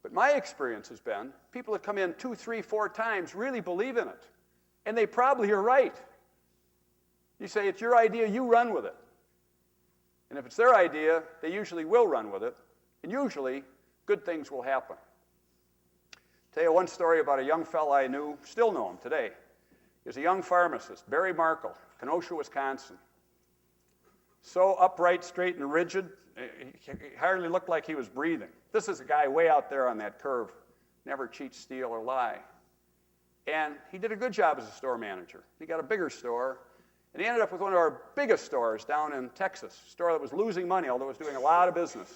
B: But my experience has been, people that come in 2, 3, 4 times really believe in it. And they probably are right. You say, it's your idea, you run with it. And if it's their idea, they usually will run with it. And usually, good things will happen. tell you one story about a young fella I knew, still know him today. He was a young pharmacist, Barry Markle, Kenosha, Wisconsin. So upright, straight, and rigid, he hardly looked like he was breathing. This is a guy way out there on that curve, never cheat, steal, or lie. And he did a good job as a store manager. He got a bigger store, and he ended up with one of our biggest stores down in Texas, a store that was losing money, although it was doing a lot of business.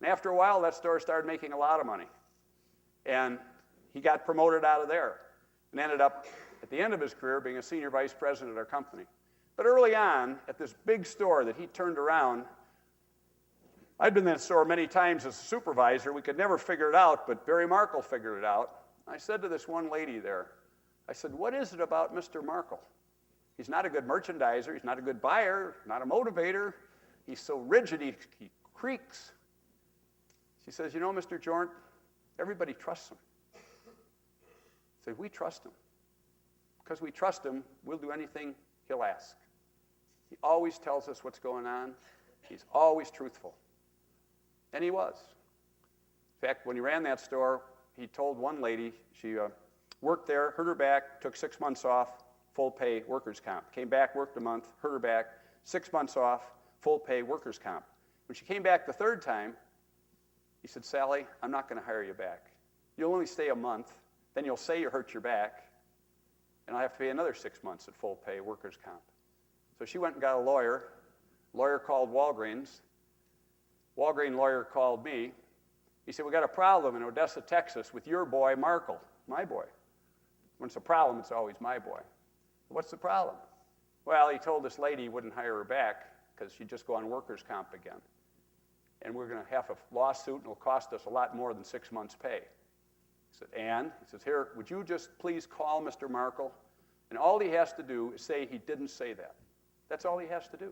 B: And after a while, that store started making a lot of money. And he got promoted out of there and ended up, at the end of his career, being a senior vice president at our company. But early on, at this big store that he turned around, I'd been in that store many times as a supervisor. We could never figure it out, but Barry Markle figured it out. I said to this one lady there, I said, what is it about Mr. Markle? He's not a good merchandiser. He's not a good buyer, not a motivator. He's so rigid, he creaks. She says, you know, Mr. Jorndt, everybody trusts him. I said, we trust him. Because we trust him, we'll do anything he'll ask. He always tells us what's going on. He's always truthful. And he was. In fact, when he ran that store, he told one lady, she worked there, hurt her back, took 6 months off, full pay workers' comp. Came back, worked a month, hurt her back, 6 months off, full pay workers' comp. When she came back the third time, he said, Sally, I'm not going to hire you back. You'll only stay a month, then you'll say you hurt your back, and I'll have to pay another 6 months at full pay workers' comp. So she went and got a lawyer. Lawyer called Walgreens. Walgreen lawyer called me. He said, we got a problem in Odessa, Texas with your boy, Markle, my boy. When it's a problem, it's always my boy. What's the problem? Well, he told this lady he wouldn't hire her back because she'd just go on workers' comp again. And we're going to have a lawsuit, and it'll cost us a lot more than 6 months' pay. He said, and? He says, here, would you just please call Mr. Markle? And all he has to do is say he didn't say that. That's all he has to do.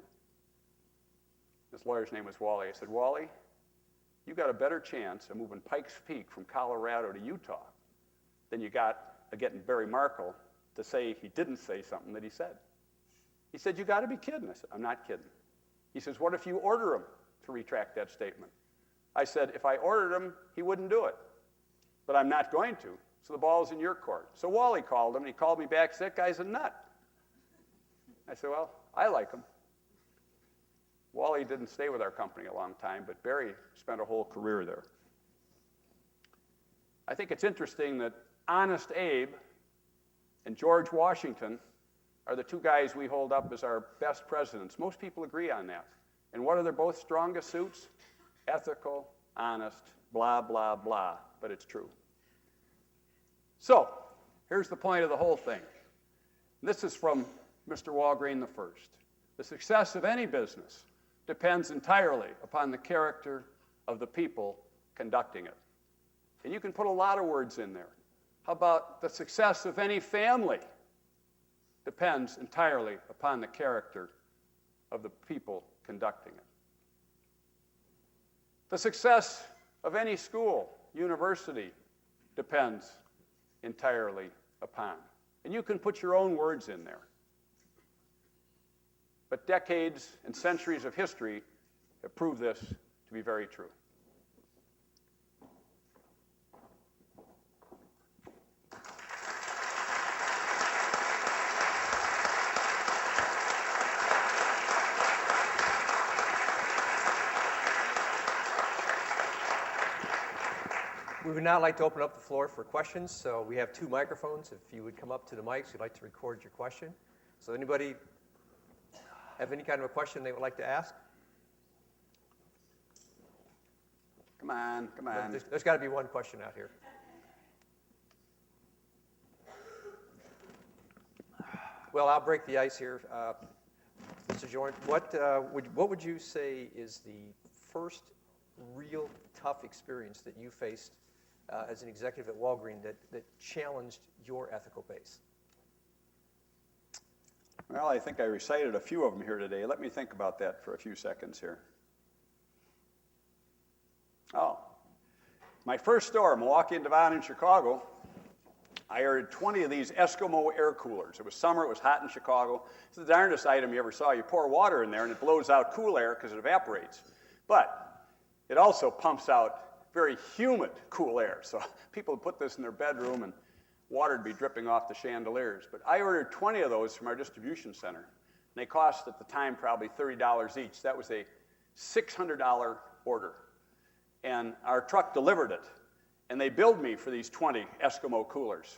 B: This lawyer's name was Wally. I said, Wally, you got a better chance of moving Pikes Peak from Colorado to Utah than you got of getting Barry Markle to say he didn't say something that he said. He said, you got to be kidding. I said, I'm not kidding. He says, what if you order him to retract that statement? I said, if I ordered him, he wouldn't do it. But I'm not going to, so the ball's in your court. So Wally called him, and he called me back and said, that guy's a nut. I said, well, I like him. Wally didn't stay with our company a long time, but Barry spent a whole career there. I think it's interesting that Honest Abe and George Washington are the two guys we hold up as our best presidents. Most people agree on that. And what are their both strongest suits? Ethical, honest, blah, blah, blah, but it's true. So, here's the point of the whole thing. This is from Mr. Walgreen the First. The success of any business depends entirely upon the character of the people conducting it. And you can put a lot of words in there. How about the success of any family depends entirely upon the character of the people conducting it. The success of any school, university, depends entirely upon. And you can put your own words in there. But decades and centuries of history have proved this to be very true.
A: We would now like to open up the floor for questions. So we have 2 microphones. If you would come up to the mics, we'd like to record your question. So anybody have any kind of a question they would like to ask?
B: Come on, come on.
A: There's got to be one question out here. Well, I'll break the ice here. Mr. Jorndt, what would you say is the first real tough experience that you faced as an executive at Walgreen that challenged your ethical base?
B: Well, I think I recited a few of them here today. Let me think about that for a few seconds here. Oh, my first store, Milwaukee and Devon in Chicago, I ordered 20 of these Eskimo air coolers. It was summer, it was hot in Chicago. It's the darndest item you ever saw. You pour water in there and it blows out cool air because it evaporates. But it also pumps out very humid cool air. So people would put this in their bedroom and water would be dripping off the chandeliers. But I ordered 20 of those from our distribution center. And they cost at the time probably $30 each. That was a $600 order. And our truck delivered it. And they billed me for these 20 Eskimo coolers.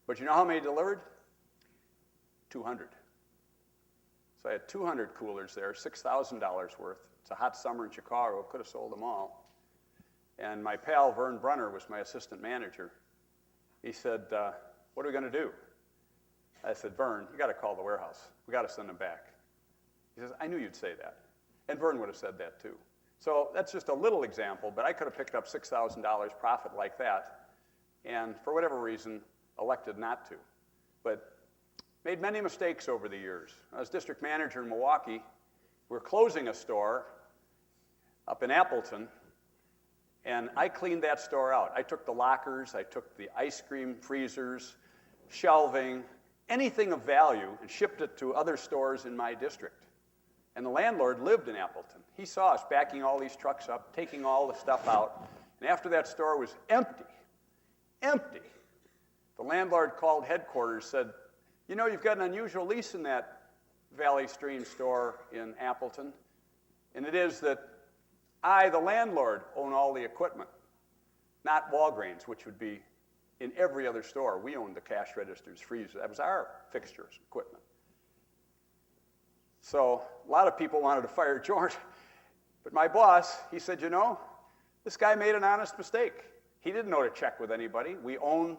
B: But you know how many delivered? 200. So I had 200 coolers there, $6,000 worth. It's a hot summer in Chicago. Could have sold them all. And my pal, Vern Brunner, was my assistant manager. He said, what are we going to do? I said, Vern, you got to call the warehouse. We got to send them back. He says, I knew you'd say that. And Vern would have said that too. So that's just a little example, but I could have picked up $6,000 profit like that, and for whatever reason, elected not to. But made many mistakes over the years. I was district manager in Milwaukee. We're closing a store up in Appleton, and I cleaned that store out. I took the lockers, I took the ice cream freezers, shelving, anything of value, and shipped it to other stores in my district. And the landlord lived in Appleton. He saw us backing all these trucks up, taking all the stuff out, and after that store was empty, the landlord called headquarters, said, you know, you've got an unusual lease in that Valley Stream store in Appleton, and it is that I, the landlord, own all the equipment, not Walgreens, which would be in every other store. We owned the cash registers, freezers. That was our fixtures, equipment. So a lot of people wanted to fire Jorndt, but my boss, he said, you know, this guy made an honest mistake. He didn't know to check with anybody. We own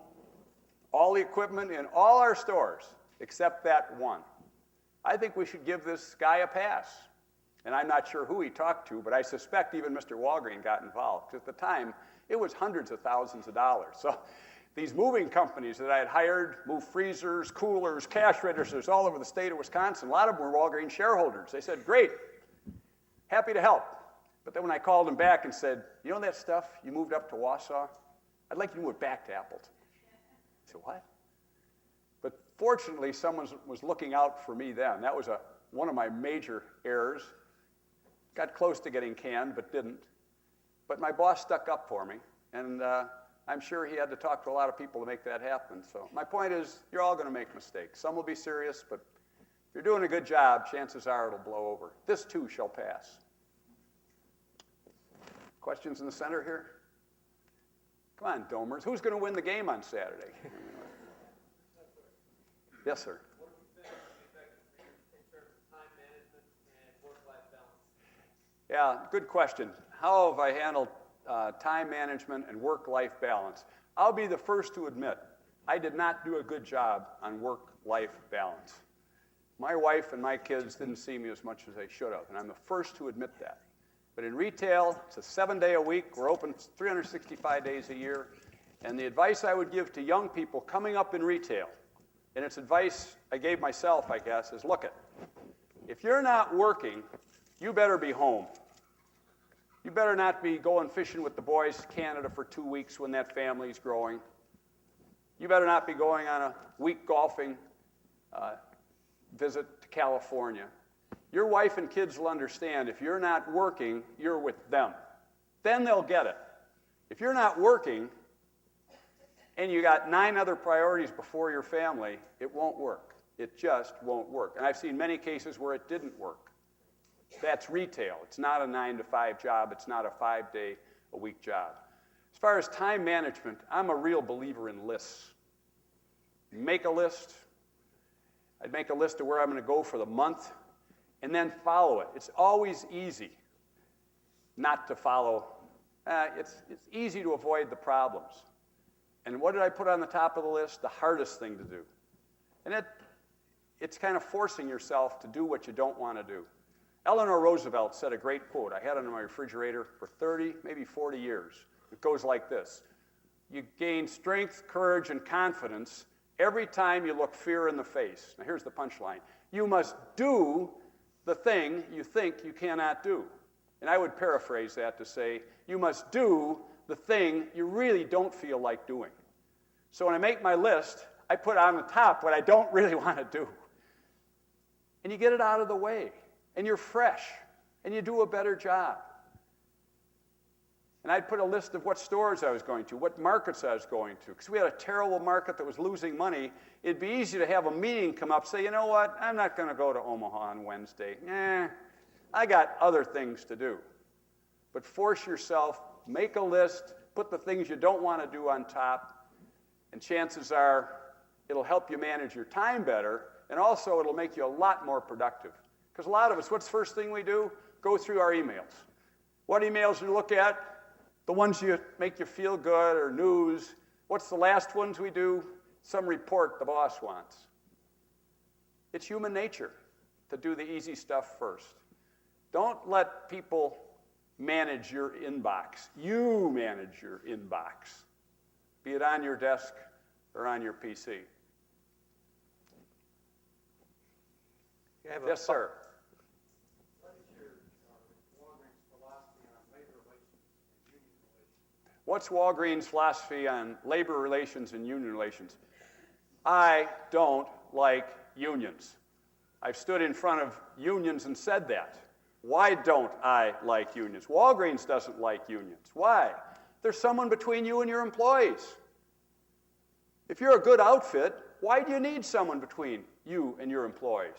B: all the equipment in all our stores except that one. I think we should give this guy a pass. And I'm not sure who he talked to, but I suspect even Mr. Walgreen got involved, because at the time, it was hundreds of thousands of dollars. So these moving companies that I had hired moved freezers, coolers, cash registers all over the state of Wisconsin. A lot of them were Walgreens shareholders. They said, great, happy to help. But then when I called them back and said, you know that stuff you moved up to Wausau? I'd like you to move it back to Appleton. I said, what? But fortunately, someone was looking out for me then. That was one of my major errors. Got close to getting canned, but didn't. But my boss stuck up for me, and I'm sure he had to talk to a lot of people to make that happen. So my point is, you're all going to make mistakes. Some will be serious, but if you're doing a good job, chances are it'll blow over. This too shall pass. Questions in the center here? Come on, Domers. Who's going to win the game on Saturday? Yes, sir.
C: What do you think would be effective for you in terms of time management and work-life balance?
B: Yeah, good question. How have I handled time management and work-life balance? I'll be the first to admit I did not do a good job on work-life balance. My wife and my kids didn't see me as much as they should have, and I'm the first to admit that. But in retail, it's a 7-day-a-week. We're open 365 days a year. And the advice I would give to young people coming up in retail, and it's advice I gave myself, I guess, is look it. If you're not working, you better be home. You better not be going fishing with the boys to Canada for 2 weeks when that family's growing. You better not be going on a week golfing visit to California. Your wife and kids will understand if you're not working, you're with them. Then they'll get it. If you're not working and you got 9 other priorities before your family, it won't work. It just won't work. And I've seen many cases where it didn't work. That's retail. It's not a 9-to-5 job. It's not a 5-day-a-week job. As far as time management, I'm a real believer in lists. Make a list. I'd make a list of where I'm going to go for the month, and then follow it. It's always easy not to follow. It's easy to avoid the problems. And what did I put on the top of the list? The hardest thing to do. And it's kind of forcing yourself to do what you don't want to do. Eleanor Roosevelt said a great quote. I had it on my refrigerator for 30, maybe 40 years. It goes like this. You gain strength, courage, and confidence every time you look fear in the face. Now here's the punchline. You must do the thing you think you cannot do. And I would paraphrase that to say, you must do the thing you really don't feel like doing. So when I make my list, I put on the top what I don't really want to do. And you get it out of the way. And you're fresh. And you do a better job. And I'd put a list of what stores I was going to, what markets I was going to. Because we had a terrible market that was losing money. It'd be easy to have a meeting come up, say, you know what, I'm not going to go to Omaha on Wednesday. I got other things to do. But force yourself, make a list, put the things you don't want to do on top, and chances are it'll help you manage your time better, and also it'll make you a lot more productive. Because a lot of us, what's the first thing we do? Go through our emails. What emails do you look at? The ones you make you feel good or news. What's the last ones we do? Some report the boss wants. It's human nature to do the easy stuff first. Don't let people manage your inbox. You manage your inbox, be it on your desk or on your PC. Yes, sir.
C: What is your Walgreens philosophy on labor relations and union relations?
B: What's Walgreens' philosophy on labor relations and union relations? I don't like unions. I've stood in front of unions and said that. Why don't I like unions? Walgreens doesn't like unions. Why? There's someone between you and your employees. If you're a good outfit, why do you need someone between you and your employees?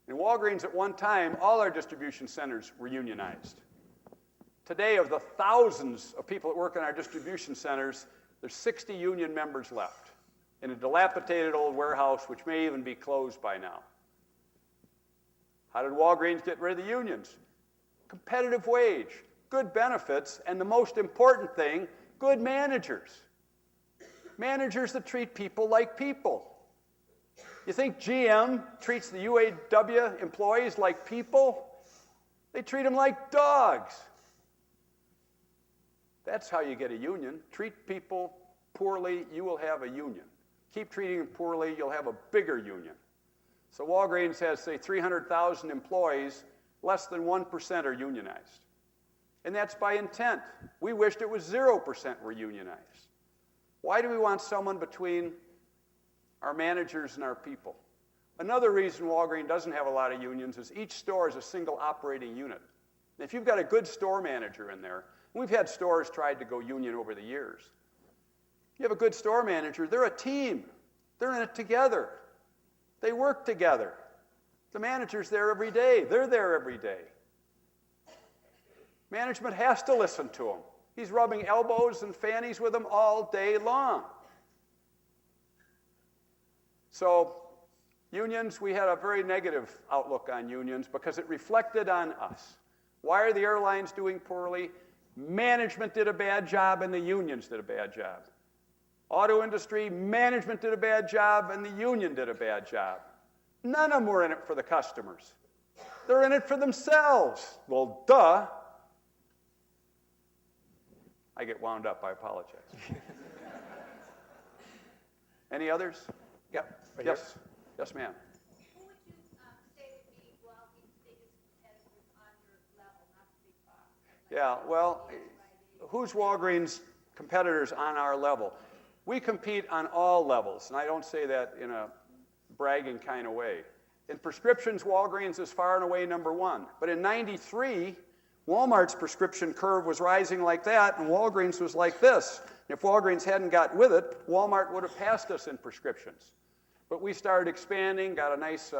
B: In Walgreens at one time, all our distribution centers were unionized. Today, of the thousands of people that work in our distribution centers, there's 60 union members left in a dilapidated old warehouse which may even be closed by now. How did Walgreens get rid of the unions? Competitive wage, good benefits, and the most important thing, good managers. Managers that treat people like people. You think GM treats the UAW employees like people? They treat them like dogs. That's how you get a union. Treat people poorly, you will have a union. Keep treating them poorly, you'll have a bigger union. So Walgreens has, say, 300,000 employees, less than 1% are unionized. And that's by intent. We wished it was 0% were unionized. Why do we want someone between our managers and our people? Another reason Walgreens doesn't have a lot of unions is each store is a single operating unit. And if you've got a good store manager in there, and we've had stores tried to go union over the years. You have a good store manager, they're a team. They're in it together. They work together. The manager's there every day. They're there every day. Management has to listen to him. He's rubbing elbows and fannies with them all day long. So unions, we had a very negative outlook on unions because it reflected on us. Why are the airlines doing poorly? Management did a bad job and the unions did a bad job. Auto industry, management did a bad job and the union did a bad job. None of them were in it for the customers. They're in it for themselves. Well, duh. I get wound up, I apologize. Any others?
A: Yep. Right
B: Yes.
A: here.
B: Yes, ma'am.
D: Who would you say would be Walgreens' biggest competitors on your level, not the big box?
B: Yeah, well, who's Walgreens' competitors on our level? We compete on all levels, and I don't say that in a bragging kind of way. In prescriptions, Walgreens is far and away number one. But in '93, Walmart's prescription curve was rising like that, and Walgreens was like this. If Walgreens hadn't got with it, Walmart would have passed us in prescriptions. But we started expanding, got a nice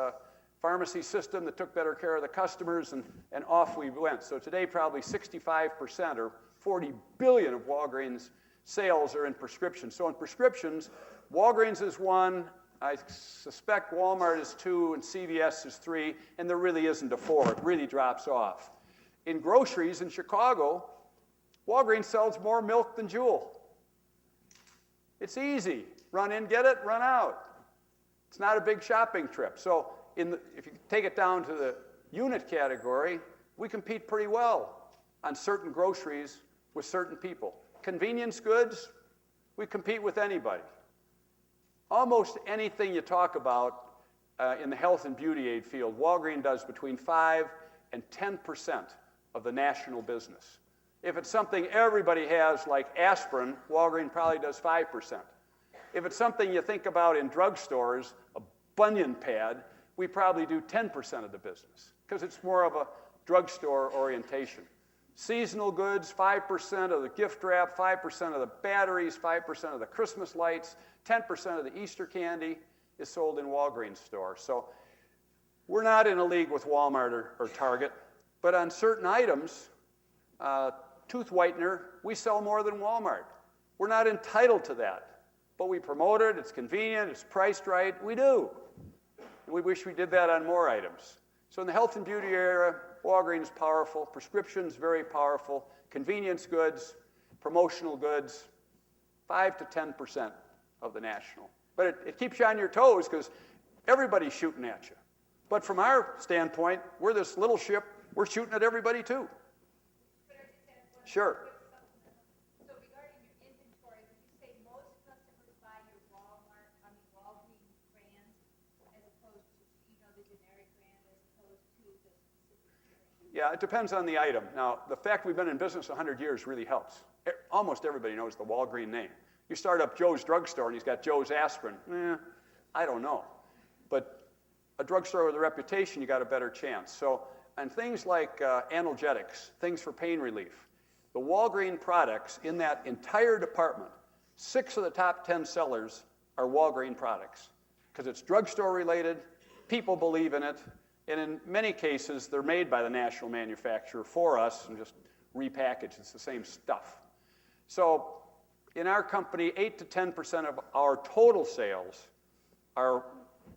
B: pharmacy system that took better care of the customers, and off we went. So today, probably 65% or 40 billion of Walgreens' sales are in prescriptions. So in prescriptions, Walgreens is one, I suspect Walmart is two, and CVS is three, and there really isn't a four. It really drops off. In groceries in Chicago, Walgreens sells more milk than Jewel. It's easy. Run in, get it, run out. It's not a big shopping trip. So if you take it down to the unit category, we compete pretty well on certain groceries with certain people. Convenience goods, we compete with anybody. Almost anything you talk about in the health and beauty aid field, Walgreens does between 5 and 10% of the national business. If it's something everybody has, like aspirin, Walgreens probably does 5%. If it's something you think about in drugstores, a bunion pad, we probably do 10% of the business because it's more of a drugstore orientation. Seasonal goods, 5% of the gift wrap, 5% of the batteries, 5% of the Christmas lights, 10% of the Easter candy is sold in Walgreens stores. So we're not in a league with Walmart or Target, but on certain items, tooth whitener, we sell more than Walmart. We're not entitled to that, but we promote it, it's convenient, it's priced right, we do. We wish we did that on more items. So in the health and beauty area, Walgreens is powerful, prescriptions very powerful, convenience goods, promotional goods, 5 to 10% of the national. But it keeps you on your toes because everybody's shooting at you. But from our standpoint, we're this little ship, we're shooting at everybody too.
D: Could I just ask one
B: Sure.
D: quick supplemental? So regarding your inventory, would you say most customers buy your Walgreens brand as opposed to, the generic brand as opposed to the specific brand?
B: Yeah, it depends on the item. Now, the fact we've been in business 100 years really helps. Almost everybody knows the Walgreen name. You start up Joe's drugstore and he's got Joe's aspirin. I don't know. But a drugstore with a reputation, you got a better chance. So on things like analgesics, things for pain relief, the Walgreen products in that entire department, 6 of the top 10 sellers are Walgreen products because it's drugstore related, people believe in it, and in many cases, they're made by the national manufacturer for us and just repackaged. It's the same stuff. So in our company, 8 to 10% of our total sales are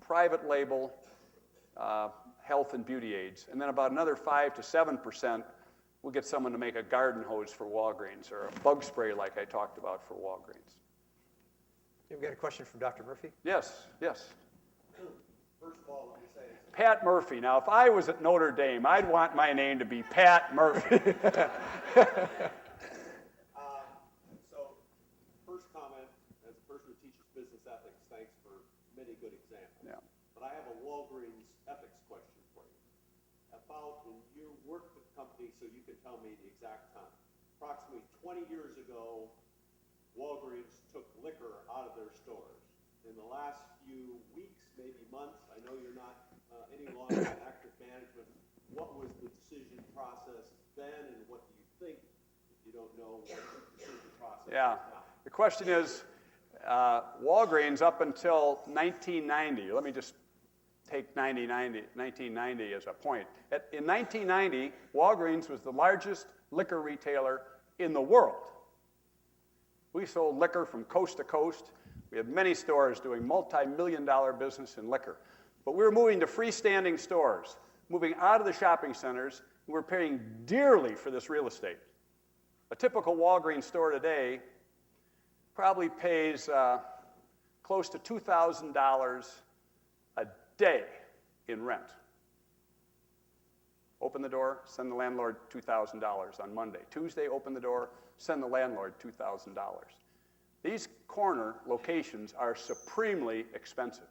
B: private label health and beauty aids. And then about another 5 to 7% we'll get someone to make a garden hose for Walgreens or a bug spray like I talked about for Walgreens.
A: We've got a question from Dr. Murphy.
B: Yes, yes.
C: First of all, let me say,
B: Pat Murphy. Now, if I was at Notre Dame, I'd want my name to be Pat Murphy.
C: so first comment, as a person who teaches business ethics, thanks for many good examples.
B: Yeah.
C: But I have a Walgreens ethics question for you. And you worked with the company, so you can tell me the exact time. Approximately 20 years ago, Walgreens took liquor out of their stores. In the last few weeks, maybe months, I know you're not any longer in active management. What was the decision process then, and what do you think, if you don't know what the decision process is now?
B: The question is, Walgreens up until 1990, let me just take 1990 as a point. In 1990, Walgreens was the largest liquor retailer in the world. We sold liquor from coast to coast. We had many stores doing multi-million-dollar business in liquor. But we were moving to freestanding stores, moving out of the shopping centers, and we're paying dearly for this real estate. A typical Walgreens store today probably pays close to $2,000 a day in rent. Open the door, send the landlord $2,000 on Monday. Tuesday, open the door, send the landlord $2,000. These corner locations are supremely expensive.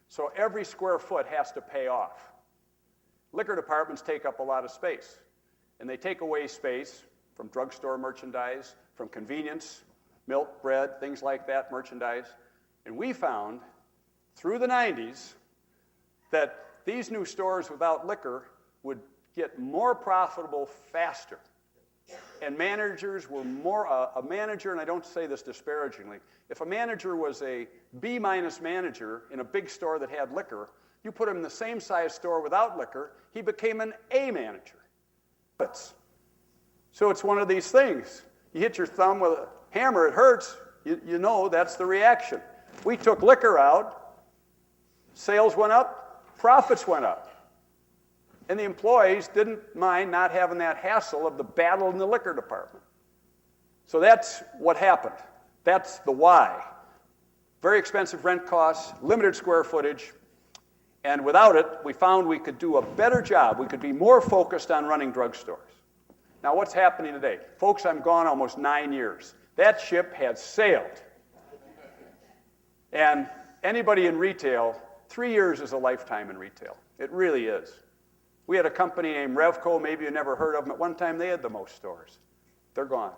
B: So every square foot has to pay off. Liquor departments take up a lot of space, and they take away space from drugstore merchandise, from convenience, milk, bread, things like that, merchandise. And we found through the 90s that these new stores without liquor would get more profitable faster. And managers were more, a manager, and I don't say this disparagingly, if a manager was a B- manager in a big store that had liquor, you put him in the same size store without liquor, he became an A manager. So it's one of these things. You hit your thumb with a hammer, it hurts. You know that's the reaction. We took liquor out, sales went up, profits went up. And the employees didn't mind not having that hassle of the battle in the liquor department. So that's what happened. That's the why. Very expensive rent costs, limited square footage, and without it, we found we could do a better job. We could be more focused on running drugstores. Now, what's happening today? Folks, I'm gone almost 9 years. That ship has sailed. And anybody in retail, 3 years is a lifetime in retail. It really is. We had a company named Revco, maybe you never heard of them. At one time, they had the most stores. They're gone.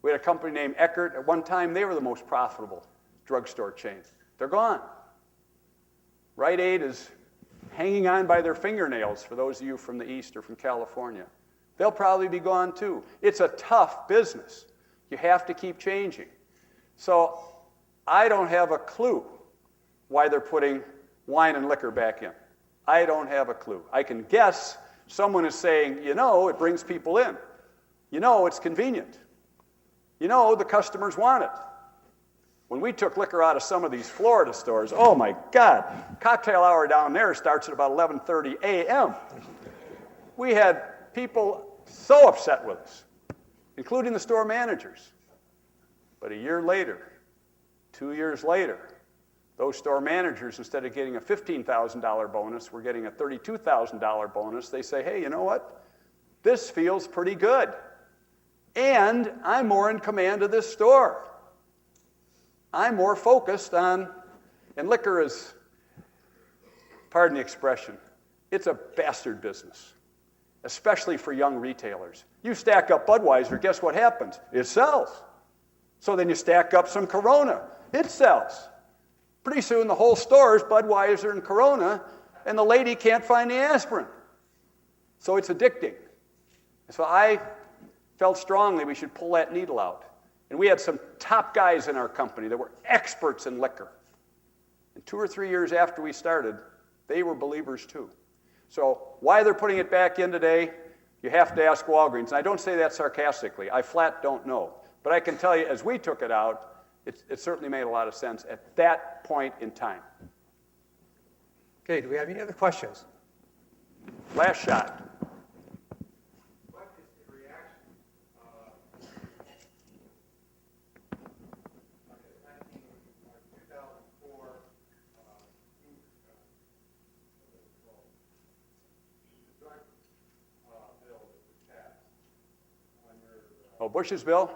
B: We had a company named Eckert. At one time, they were the most profitable drugstore chain. They're gone. Rite Aid is hanging on by their fingernails, for those of you from the East or from California. they'll probably be gone too. It's a tough business. You have to keep changing. So I don't have a clue why they're putting wine and liquor back in. I don't have a clue. I can guess someone is saying, you know, it brings people in. You know, it's convenient. You know, the customers want it. When we took liquor out of some of these Florida stores, oh my God, cocktail hour down there starts at about 11:30 a.m. We had people so upset with us, including the store managers. But a year later, 2 years later, those store managers, instead of getting a $15,000 bonus, were getting a $32,000 bonus. They say, hey, you know what? This feels pretty good. And I'm more in command of this store. I'm more focused on, and liquor is, pardon the expression, it's a bastard business, especially for young retailers. You stack up Budweiser, guess what happens? It sells. So then you stack up some Corona, it sells. Pretty soon the whole store is Budweiser and Corona, and the lady can't find the aspirin. So it's addicting. So I felt strongly we should pull that needle out. And we had some top guys in our company that were experts in liquor. And 2 or 3 years after we started, they were believers too. So why they're putting it back in today, you have to ask Walgreens. And I don't say that sarcastically. I flat don't know. But I can tell you, as we took it out, it certainly made a lot of sense at that point in time.
A: Okay, do we have any other questions?
B: Last shot.
E: What is the reaction in 2004 the drug bill that was passed on your
B: Bush's bill?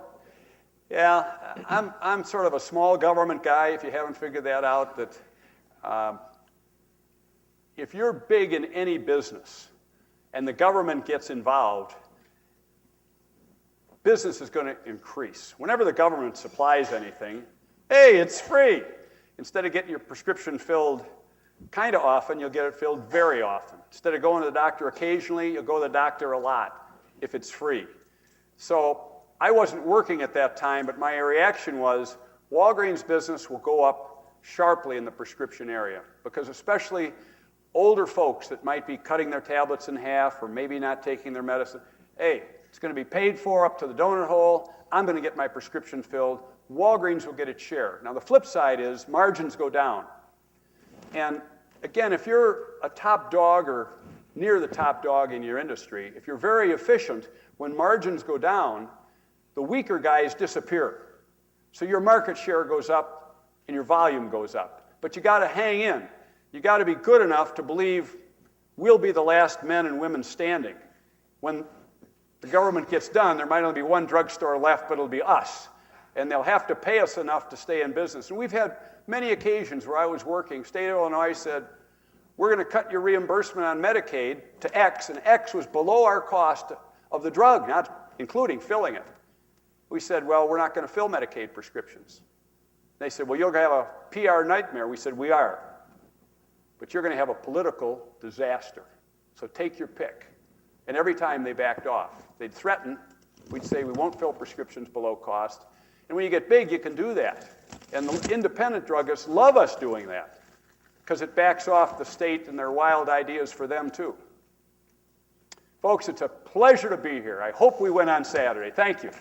B: Yeah, I'm sort of a small government guy, if you haven't figured that out, that if you're big in any business and the government gets involved, business is going to increase. Whenever the government supplies anything, hey, it's free. Instead of getting your prescription filled kind of often, you'll get it filled very often. Instead of going to the doctor occasionally, you'll go to the doctor a lot if it's free. So I wasn't working at that time, but my reaction was Walgreens' business will go up sharply in the prescription area because especially older folks that might be cutting their tablets in half or maybe not taking their medicine, hey, it's going to be paid for up to the donut hole. I'm going to get my prescription filled. Walgreens will get its share. Now, the flip side is margins go down. And again, if you're a top dog or near the top dog in your industry, if you're very efficient, when margins go down, the weaker guys disappear. So your market share goes up and your volume goes up. But you got to hang in. You got to be good enough to believe we'll be the last men and women standing. When the government gets done, there might only be one drugstore left, but it'll be us. And they'll have to pay us enough to stay in business. And we've had many occasions where I was working, State of Illinois said, we're going to cut your reimbursement on Medicaid to X, and X was below our cost of the drug, not including filling it. We said, well, we're not going to fill Medicaid prescriptions. They said, well, you'll have a PR nightmare. We said, we are. But you're going to have a political disaster. So take your pick. And every time they backed off. They'd threaten. We'd say, we won't fill prescriptions below cost. And when you get big, you can do that. And the independent druggists love us doing that because it backs off the state and their wild ideas for them, too. Folks, it's a pleasure to be here. I hope we win on Saturday. Thank you.